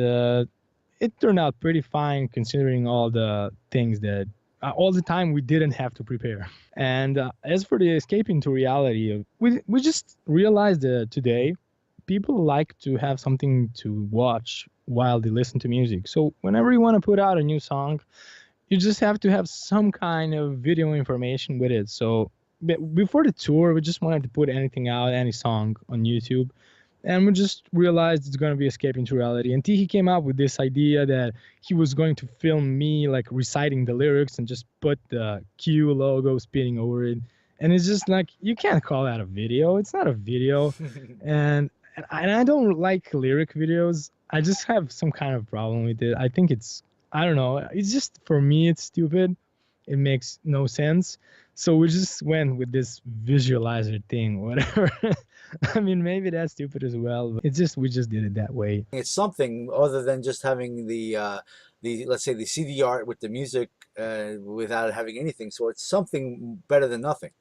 it turned out pretty fine considering all the things that all the time we didn't have to prepare. And as for the escape into reality, we just realized that today people like to have something to watch while they listen to music. So whenever you want to put out a new song, you just have to have some kind of video information with it. So before the tour, we just wanted to put anything out, any song on YouTube. And we just realized it's going to be Escape into Reality. And he came up with this idea that he was going to film me like reciting the lyrics and just put the Q logo spinning over it. And it's just like, you can't call that a video. It's not a video. And I don't like lyric videos. I just have some kind of problem with it. I think it's, I don't know. It's just, for me, it's stupid. It makes no sense. So we just went with this visualizer thing, whatever. I mean, maybe that's stupid as well, but it's just, we just did it that way. It's something other than just having the let's say the CD art with the music without having anything. So it's something better than nothing.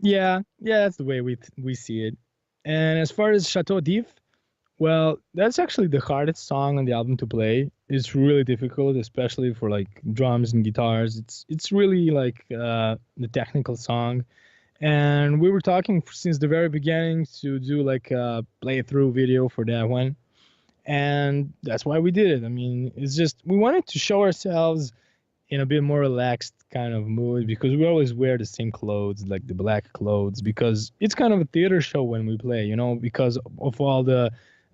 Yeah, that's the way we see it. And as far as Chateau d'If, well, that's actually the hardest song on the album to play. It's really difficult, especially for like drums and guitars. It's really like the technical song. And we were talking since the very beginning to do like a playthrough video for that one. And that's why we did it. I mean, it's just, we wanted to show ourselves in a bit more relaxed kind of mood, because we always wear the same clothes, like the black clothes, because it's kind of a theater show when we play, you know, because of all the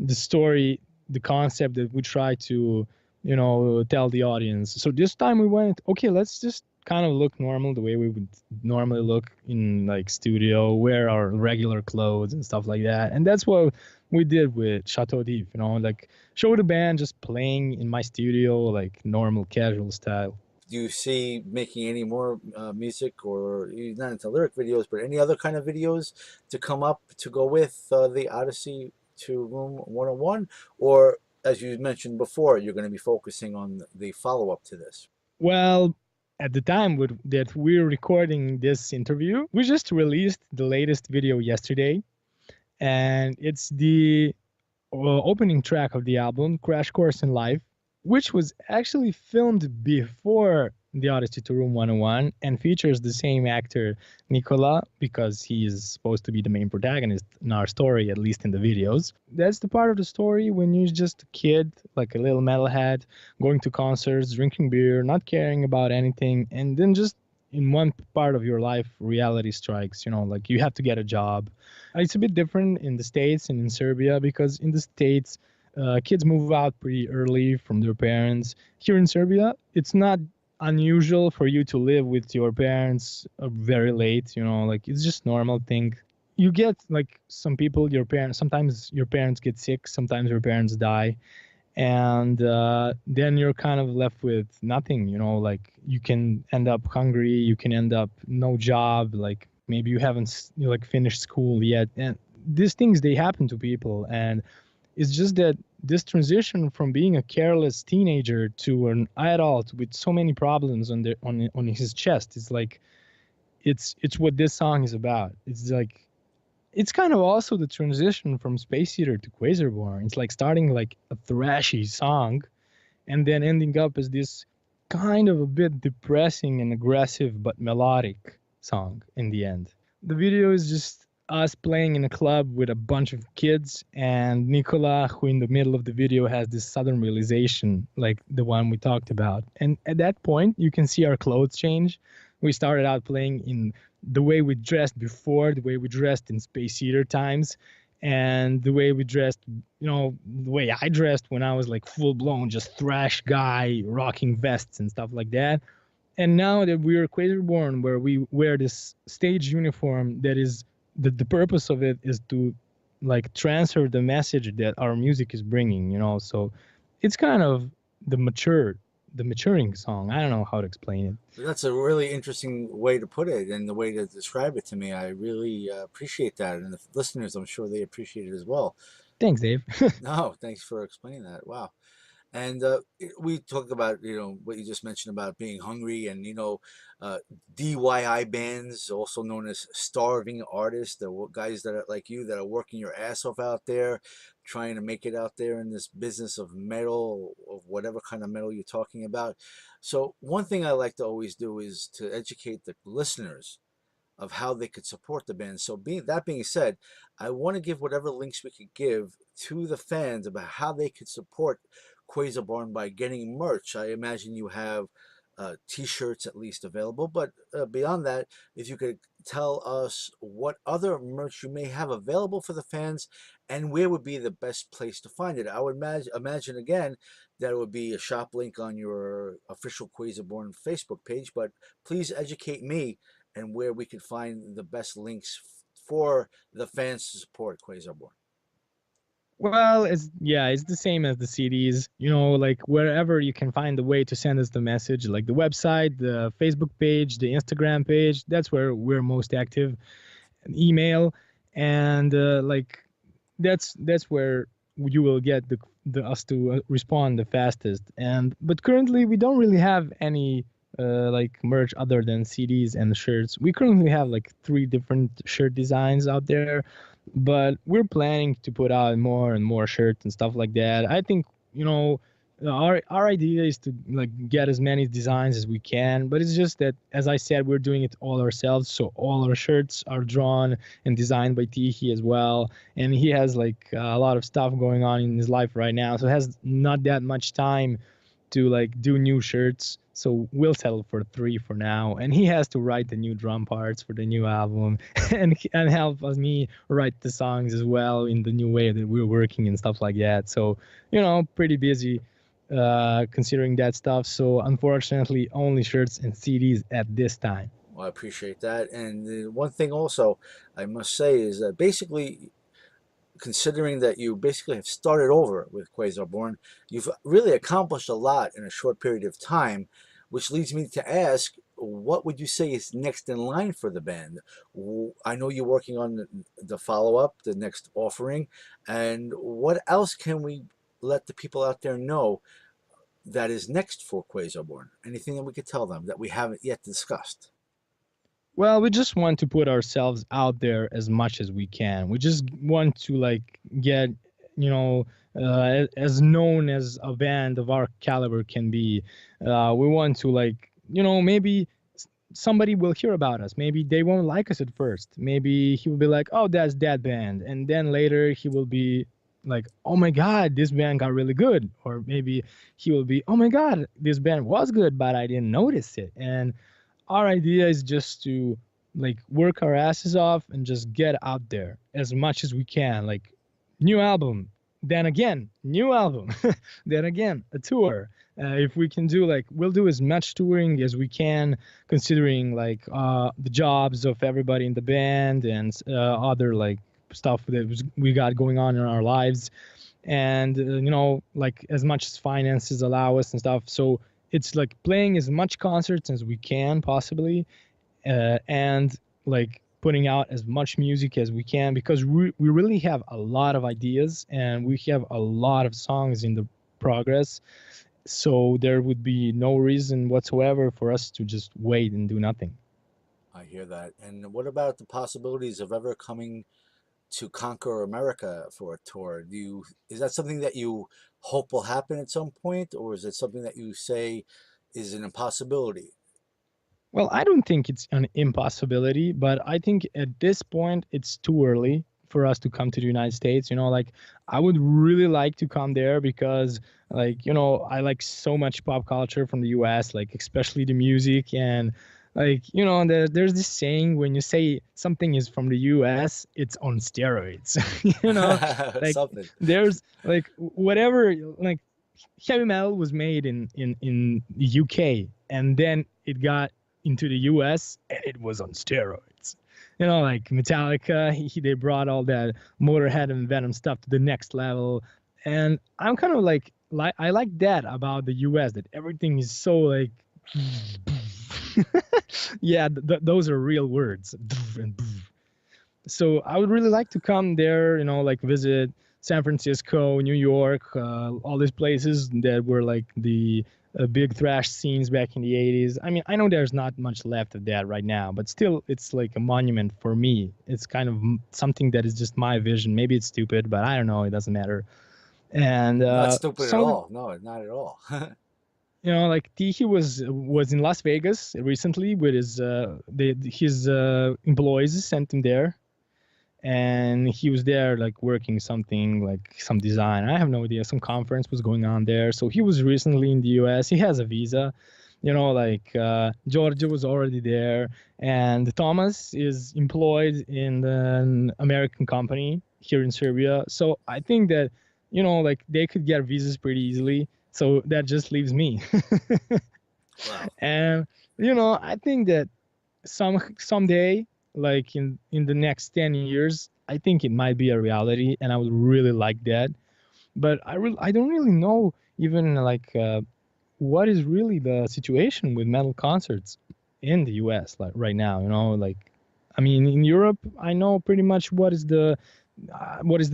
story, the concept that we try to, you know, tell the audience. So this time we went, okay, let's just kind of look normal, the way we would normally look in like studio, wear our regular clothes and stuff like that. And that's what we did with Chateau d'If, you know, like show the band just playing in my studio, like normal casual style. Do you see making any more music, or you're not into lyric videos, but any other kind of videos to come up to go with the Odyssey to Room 101? Or, as you mentioned before, you're going to be focusing on the follow-up to this? Well, at the time that we're recording this interview, we just released the latest video yesterday, and it's the opening track of the album, Crash Course in Life, which was actually filmed before the Odyssey to Room 101 and features the same actor, Nicola, because he is supposed to be the main protagonist in our story, at least in the videos. That's the part of the story when you're just a kid, like a little metalhead, going to concerts, drinking beer, not caring about anything, and then just in one part of your life, reality strikes, you know, like you have to get a job. It's a bit different in the States and in Serbia, because in the States, kids move out pretty early from their parents. Here in Serbia, it's not unusual for you to live with your parents very late, you know, like it's just normal thing. You get like some people, your parents, sometimes your parents get sick, sometimes your parents die, and then you're kind of left with nothing, you know, like you can end up hungry, you can end up no job, like maybe you haven't like finished school yet, and these things, they happen to people. And it's just that this transition from being a careless teenager to an adult with so many problems on his chest is like, it's what this song is about. It's like, it's kind of also the transition from Space Eater to Quasarborn. It's like starting like a thrashy song and then ending up as this kind of a bit depressing and aggressive but melodic song in the end. The video is just us playing in a club with a bunch of kids, and Nicola, who in the middle of the video has this sudden realization, like the one we talked about. And at that point, you can see our clothes change. We started out playing in the way we dressed before, the way we dressed in Space Eater times, and the way we dressed, you know, the way I dressed when I was like full blown, just thrash guy, rocking vests and stuff like that. And now that we're Quasarborn, where we wear this stage uniform that is, the purpose of it is to like transfer the message that our music is bringing, you know. So it's kind of the maturing song. I don't know how to explain it. That's a really interesting way to put it, and the way to describe it to me. I really appreciate that, and the listeners, I'm sure they appreciate it as well. Thanks, Dave. No, thanks for explaining that. Wow. And we talked about, you know, what you just mentioned about being hungry, and, you know, DIY bands, also known as starving artists, the guys that are like you, that are working your ass off out there, trying to make it out there in this business of metal, of whatever kind of metal you're talking about. So one thing I like to always do is to educate the listeners of how they could support the band. So being said, I want to give whatever links we could give to the fans about how they could support Quasarborn by getting merch. I imagine you have t-shirts at least available, but beyond that, if you could tell us what other merch you may have available for the fans, and where would be the best place to find it. I would imagine again that it would be a shop link on your official Quasarborn Facebook page, but please educate me and where we could find the best links for the fans to support Quasarborn. Well, it's the same as the CDs. Like wherever you can find the way to send us the message, like the website, the Facebook page, the Instagram page. That's where we're most active. An email, and like that's where you will get the us to respond the fastest. But currently we don't really have any like merch other than CDs and shirts. We currently have like 3 different shirt designs out there, but we're planning to put out more and more shirts and stuff like that. I think our idea is to like get as many designs as we can, but it's just that, as I said, we're doing it all ourselves. So all our shirts are drawn and designed by Tihi as well, and he has like a lot of stuff going on in his life right now, so has not that much time to like do new shirts. So we'll settle for 3 for now, and he has to write the new drum parts for the new album and help me write the songs as well in the new way that we're working and stuff like that. So pretty busy considering that stuff. So unfortunately only shirts and CDs at this time. Well, I appreciate that. And one thing also I must say is that basically, considering that you basically have started over with Quasarborn, you've really accomplished a lot in a short period of time, which leads me to ask, what would you say is next in line for the band? I know you're working on the follow-up, the next offering, and what else can we let the people out there know that is next for Quasarborn? Anything that we could tell them that we haven't yet discussed? Well, we just want to put ourselves out there as much as we can. We just want to like get, as known as a band of our caliber can be. We want to like, maybe somebody will hear about us. Maybe they won't like us at first. Maybe he will be like, oh, that's that band. And then later he will be like, oh my God, this band got really good. Or maybe he will be, oh my God, this band was good, but I didn't notice it. And our idea is just to like work our asses off and just get out there as much as we can. Like new album, then again, new album, then again, a tour. If we can do like, we'll do as much touring as we can, considering like the jobs of everybody in the band and other like stuff that we got going on in our lives. And, like as much as finances allow us and stuff. So it's like playing as much concerts as we can possibly, and like putting out as much music as we can, because we really have a lot of ideas and we have a lot of songs in the progress. So there would be no reason whatsoever for us to just wait and do nothing. I hear that. And what about the possibilities of ever coming to conquer America for a tour? Is that something that you hope will happen at some point, or is it something that you say is an impossibility? Well, I don't think it's an impossibility, but I think at this point it's too early for us to come to the United States. Like I would really like to come there because like, I like so much pop culture from the US, like especially the music. And like, there's this saying, when you say something is from the US, it's on steroids. Like Something. there's like whatever, like heavy metal was made in the UK, and then it got into the US and it was on steroids. Like Metallica, they brought all that Motorhead and Venom stuff to the next level. And I'm kind of like I like that about the US, that everything is so like, yeah, those are real words. So I would really like to come there, like visit San Francisco, New York, all these places that were like the big thrash scenes back in the 80s. I mean, I know there's not much left of that right now, but still it's like a monument for me. It's kind of something that is just my vision. Maybe it's stupid, but I don't know. It doesn't matter. And not stupid at all. No, not at all. Like he was in Las Vegas recently with his employees sent him there, and he was there like working something, like some design. I have no idea. Some conference was going on there. So he was recently in the US. He has a visa. Like Georgia was already there, and Thomas is employed in an American company here in Serbia. So I think that, like they could get visas pretty easily. So that just leaves me. Wow. And, I think that someday, like in the next 10 years, I think it might be a reality, and I would really like that. But I don't really know even like what is really the situation with metal concerts in the US like right now, like I mean in Europe I know pretty much what is the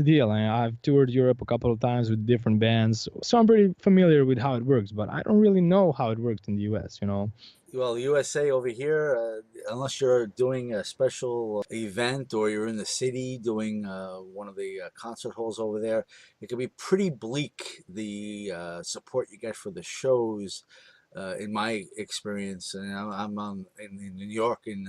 deal. I've toured Europe a couple of times with different bands, so I'm pretty familiar with how it works, but I don't really know how it works in the US. Well, USA over here, unless you're doing a special event or you're in the city doing one of the concert halls over there, it can be pretty bleak, the support you get for the shows, in my experience. And I'm in New York, and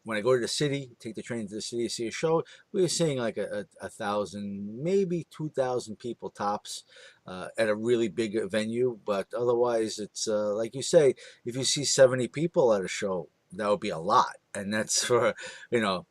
when I go to the city, take the train to the city to see a show, we were seeing like a thousand, maybe 2,000 people tops at a really big venue. But otherwise, it's like you say, if you see 70 people at a show, that would be a lot. And that's for, you know,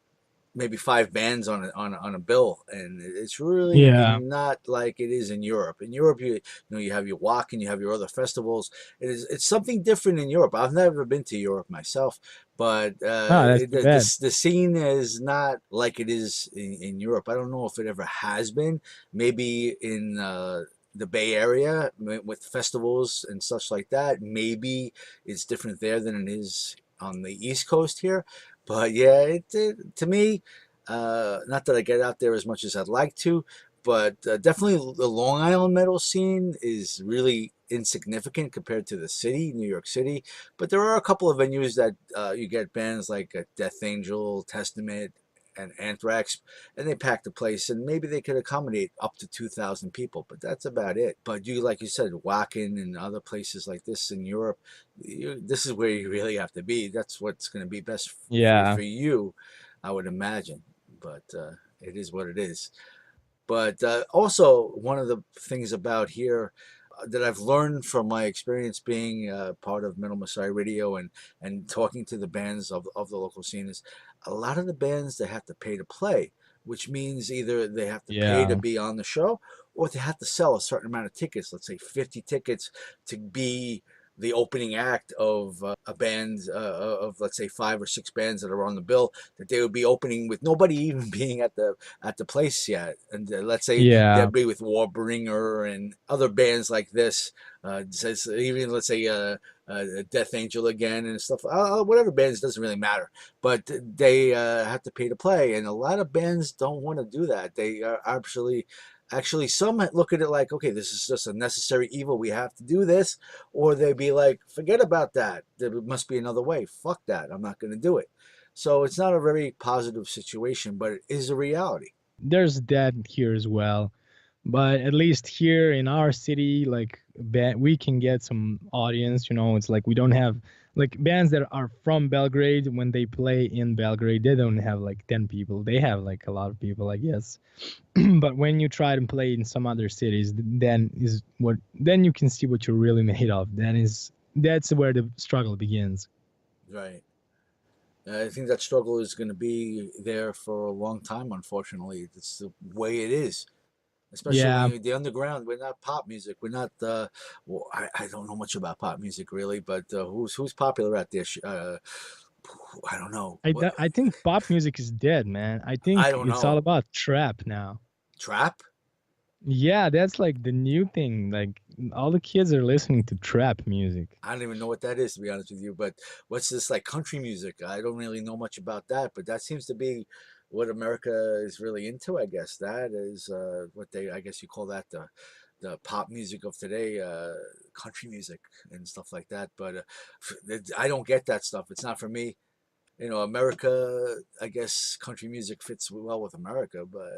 maybe 5 bands on a bill, and it's really Yeah. not like it is in Europe. In Europe, you have your walk and you have your other festivals. It's something different in Europe. I've never been to Europe myself, but Ah, that's too bad. the scene is not like it is in Europe. I don't know if it ever has been. Maybe in the Bay Area with festivals and such like that. Maybe it's different there than it is on the East Coast here. But yeah, to me, not that I get out there as much as I'd like to, but definitely the Long Island metal scene is really insignificant compared to the city, New York City. But there are a couple of venues that you get bands like Death Angel, Testament, and Anthrax, and they pack the place, and maybe they could accommodate up to 2,000 people, but that's about it. But you, like you said, Wacken and other places like this in Europe, this is where you really have to be. That's what's going to be best Yeah. for you, I would imagine. But it is what it is. But also, one of the things about here that I've learned from my experience being part of Metal Messiah Radio and talking to the bands of the local scene is a lot of the bands they have to pay to play, which means either they have to pay to Yeah. be on the show or they have to sell a certain amount of tickets, let's say 50 tickets to be the opening act of a band of let's say 5 or 6 bands that are on the bill that they would be opening with nobody even being at the place yet. And let's say Yeah. they'd be with Warbringer and other bands like this. Even let's say Death Angel again and stuff. Whatever bands, doesn't really matter. But they have to pay to play, and a lot of bands don't want to do that. They are actually some look at it like, okay, this is just a necessary evil. We have to do this, or they'd be like, forget about that. There must be another way. Fuck that. I'm not going to do it. So it's not a very positive situation, but it is a reality. There's that here as well. But at least here in our city, like we can get some audience. It's like we don't have like bands that are from Belgrade. When they play in Belgrade, they don't have like 10 people. They have like a lot of people, I guess. But when you try to play in some other cities, then you can see what you're really made of. That's where the struggle begins. Right. I think that struggle is going to be there for a long time, unfortunately. It's the way it is. Especially Yeah, when you're the underground. We're not pop music. We're not. Well, I don't know much about pop music really, but who's popular out there? I don't know. I think pop music is dead, man. I I think don't it's all know. about trap now. Trap? Yeah, that's like the new thing. Like all the kids are listening to trap music. I don't even know what that is, to be honest with you. But what's this like country music? I don't really know much about that, but that seems to be what America is really into. I guess that is what they. I guess you call that the pop music of today, country music and stuff like that. But I don't get that stuff. It's not for me. America. I guess country music fits well with America, but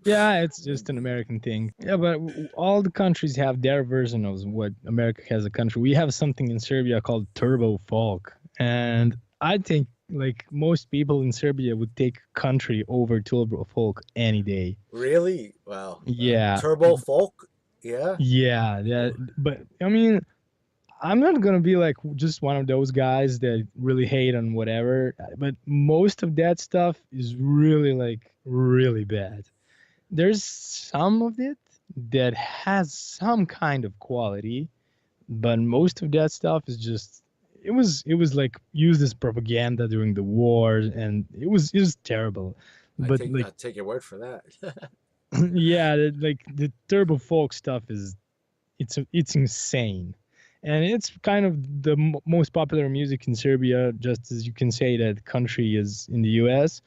Yeah, it's just an American thing. Yeah, but all the countries have their version of what America has a country. We have something in Serbia called turbo folk, and I think like most people in Serbia would take country over turbo folk any day. really, well, Yeah, turbo folk, yeah. yeah, but I mean, I'm not gonna be like just one of those guys that really hate on whatever, but most of that stuff is really like really bad. There's some of it that has some kind of quality, but most of that stuff is just it was like used as propaganda during the war, and it was terrible. But I take your word for that. yeah, like the turbo folk stuff is it's insane, and it's kind of the most popular music in Serbia, just as you can say that country is in the US.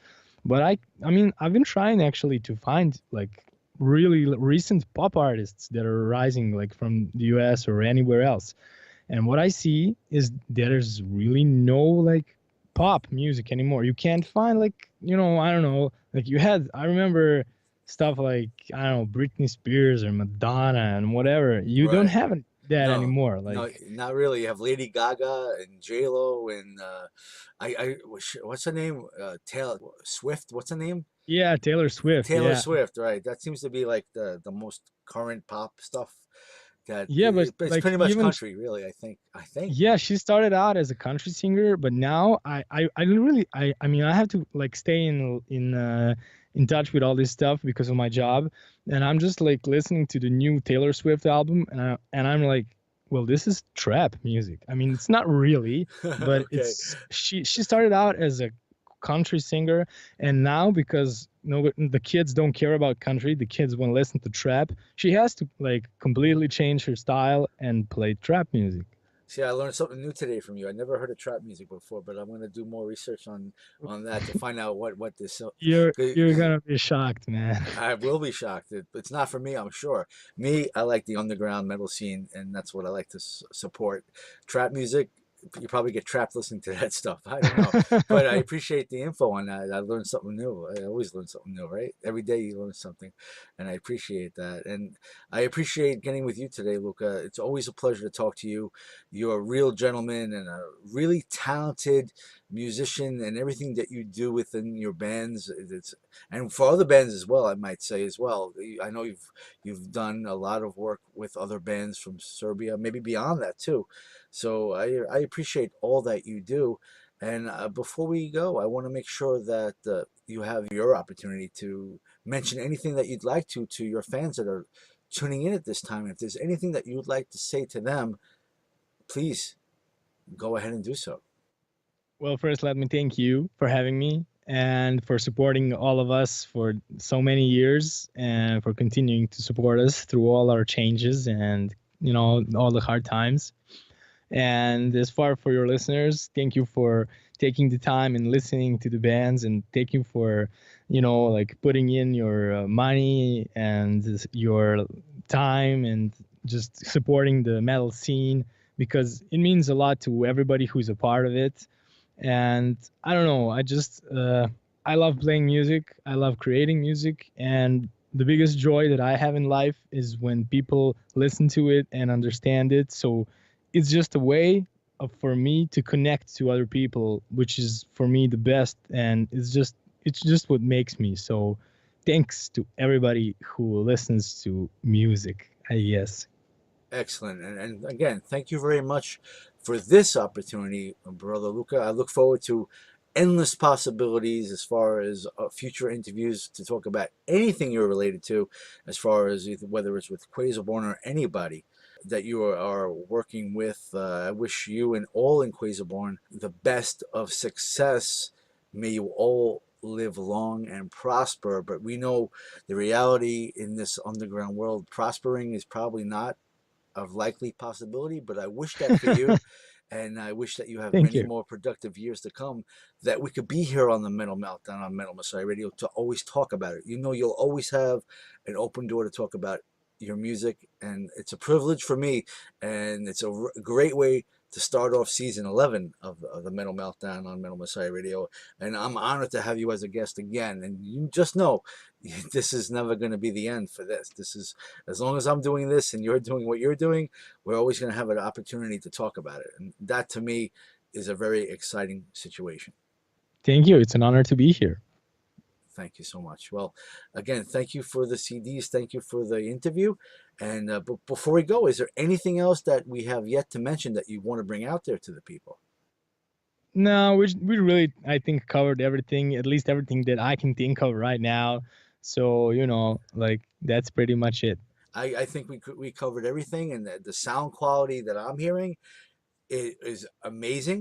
But I mean, I've been trying actually to find like really recent pop artists that are rising like from the US or anywhere else. And what I see is there's really no like pop music anymore. You can't find like, I don't know, like I remember stuff like, I don't know, Britney Spears or Madonna and whatever. You don't Right. have that No, anymore. no, Like, not really. You have Lady Gaga and J Lo and what's her name? Taylor Swift. What's her name? yeah, Taylor Swift. Taylor Yeah. Swift. Right. That seems to be like the most current pop stuff. Yeah, but It's like pretty much even country, really. I think. I think. yeah, she started out as a country singer, but now I don't really I mean I have to like stay in touch with all this stuff because of my job, and I'm just like listening to the new Taylor Swift album, and I'm like, well, this is trap music. I mean, it's not really, but Okay. she started out as a country singer, and now because no the kids don't care about country, the kids want to listen to trap. She has to like completely change her style and play trap music. See, I learned something new today from you. I never heard of trap music before, but I'm gonna do more research on that to find out what this. You're gonna be shocked, man. I will be shocked. It's not for me, I'm sure. Me, I like the underground metal scene, and that's what I like to support. Trap music, you probably get trapped listening to that stuff. I don't know, but I appreciate the info on that. I learned something new. I always learn something new, right? Every day you learn something, and I appreciate that. And I appreciate getting with you today, Luka. It's always a pleasure to talk to you. You're a real gentleman and a really talented musician, and everything that you do within your bands. It's and for other bands as well, I might say as well. I know you've done a lot of work with other bands from Serbia, maybe beyond that too. So I appreciate all that you do. And before we go, I want to make sure that you have your opportunity to mention anything that you'd like to your fans that are tuning in at this time. If there's anything that you would like to say to them, please go ahead and do so. Well, first, let me thank you for having me and for supporting all of us for so many years and for continuing to support us through all our changes and, all the hard times. And as far for your listeners, thank you for taking the time and listening to the bands, and thank you for, like putting in your money and your time and just supporting the metal scene, because it means a lot to everybody who's a part of it. And I don't know, I love playing music, I love creating music, and the biggest joy that I have in life is when people listen to it and understand it. So it's just a way for me to connect to other people, which is for me the best, and it's just what makes me. So thanks to everybody who listens to music, I guess. Excellent. And again, thank you very much for this opportunity, Brother Luka. I look forward to endless possibilities as far as future interviews to talk about anything you're related to, as far as whether it's with Quasarborn or anybody that you are working with. I wish you and all in Quasarborn the best of success. May you all live long and prosper. But we know the reality in this underground world, prospering is probably not of likely possibility, but I wish that for you. And I wish that you have Thank many you. more productive years to come, that we could be here on the Metal Meltdown on Metal Messiah Radio to always talk about it. You'll always have an open door to talk about your music, and it's a privilege for me, and it's a great way to start off season 11 of the Metal Meltdown on Metal Messiah Radio. And I'm honored to have you as a guest again. And you just know this is never going to be the end for this. This is, as long as I'm doing this and you're doing what you're doing, we're always going to have an opportunity to talk about it. And that to me is a very exciting situation. Thank you. It's an honor to be here. Thank you so much. Well, again, thank you for the CDs. Thank you for the interview. And before we go, is there anything else that we have yet to mention that you want to bring out there to the people? No, we really, I think, covered everything, at least everything that I can think of right now. So, like that's pretty much it. I think we covered everything, and the sound quality that I'm hearing It is amazing.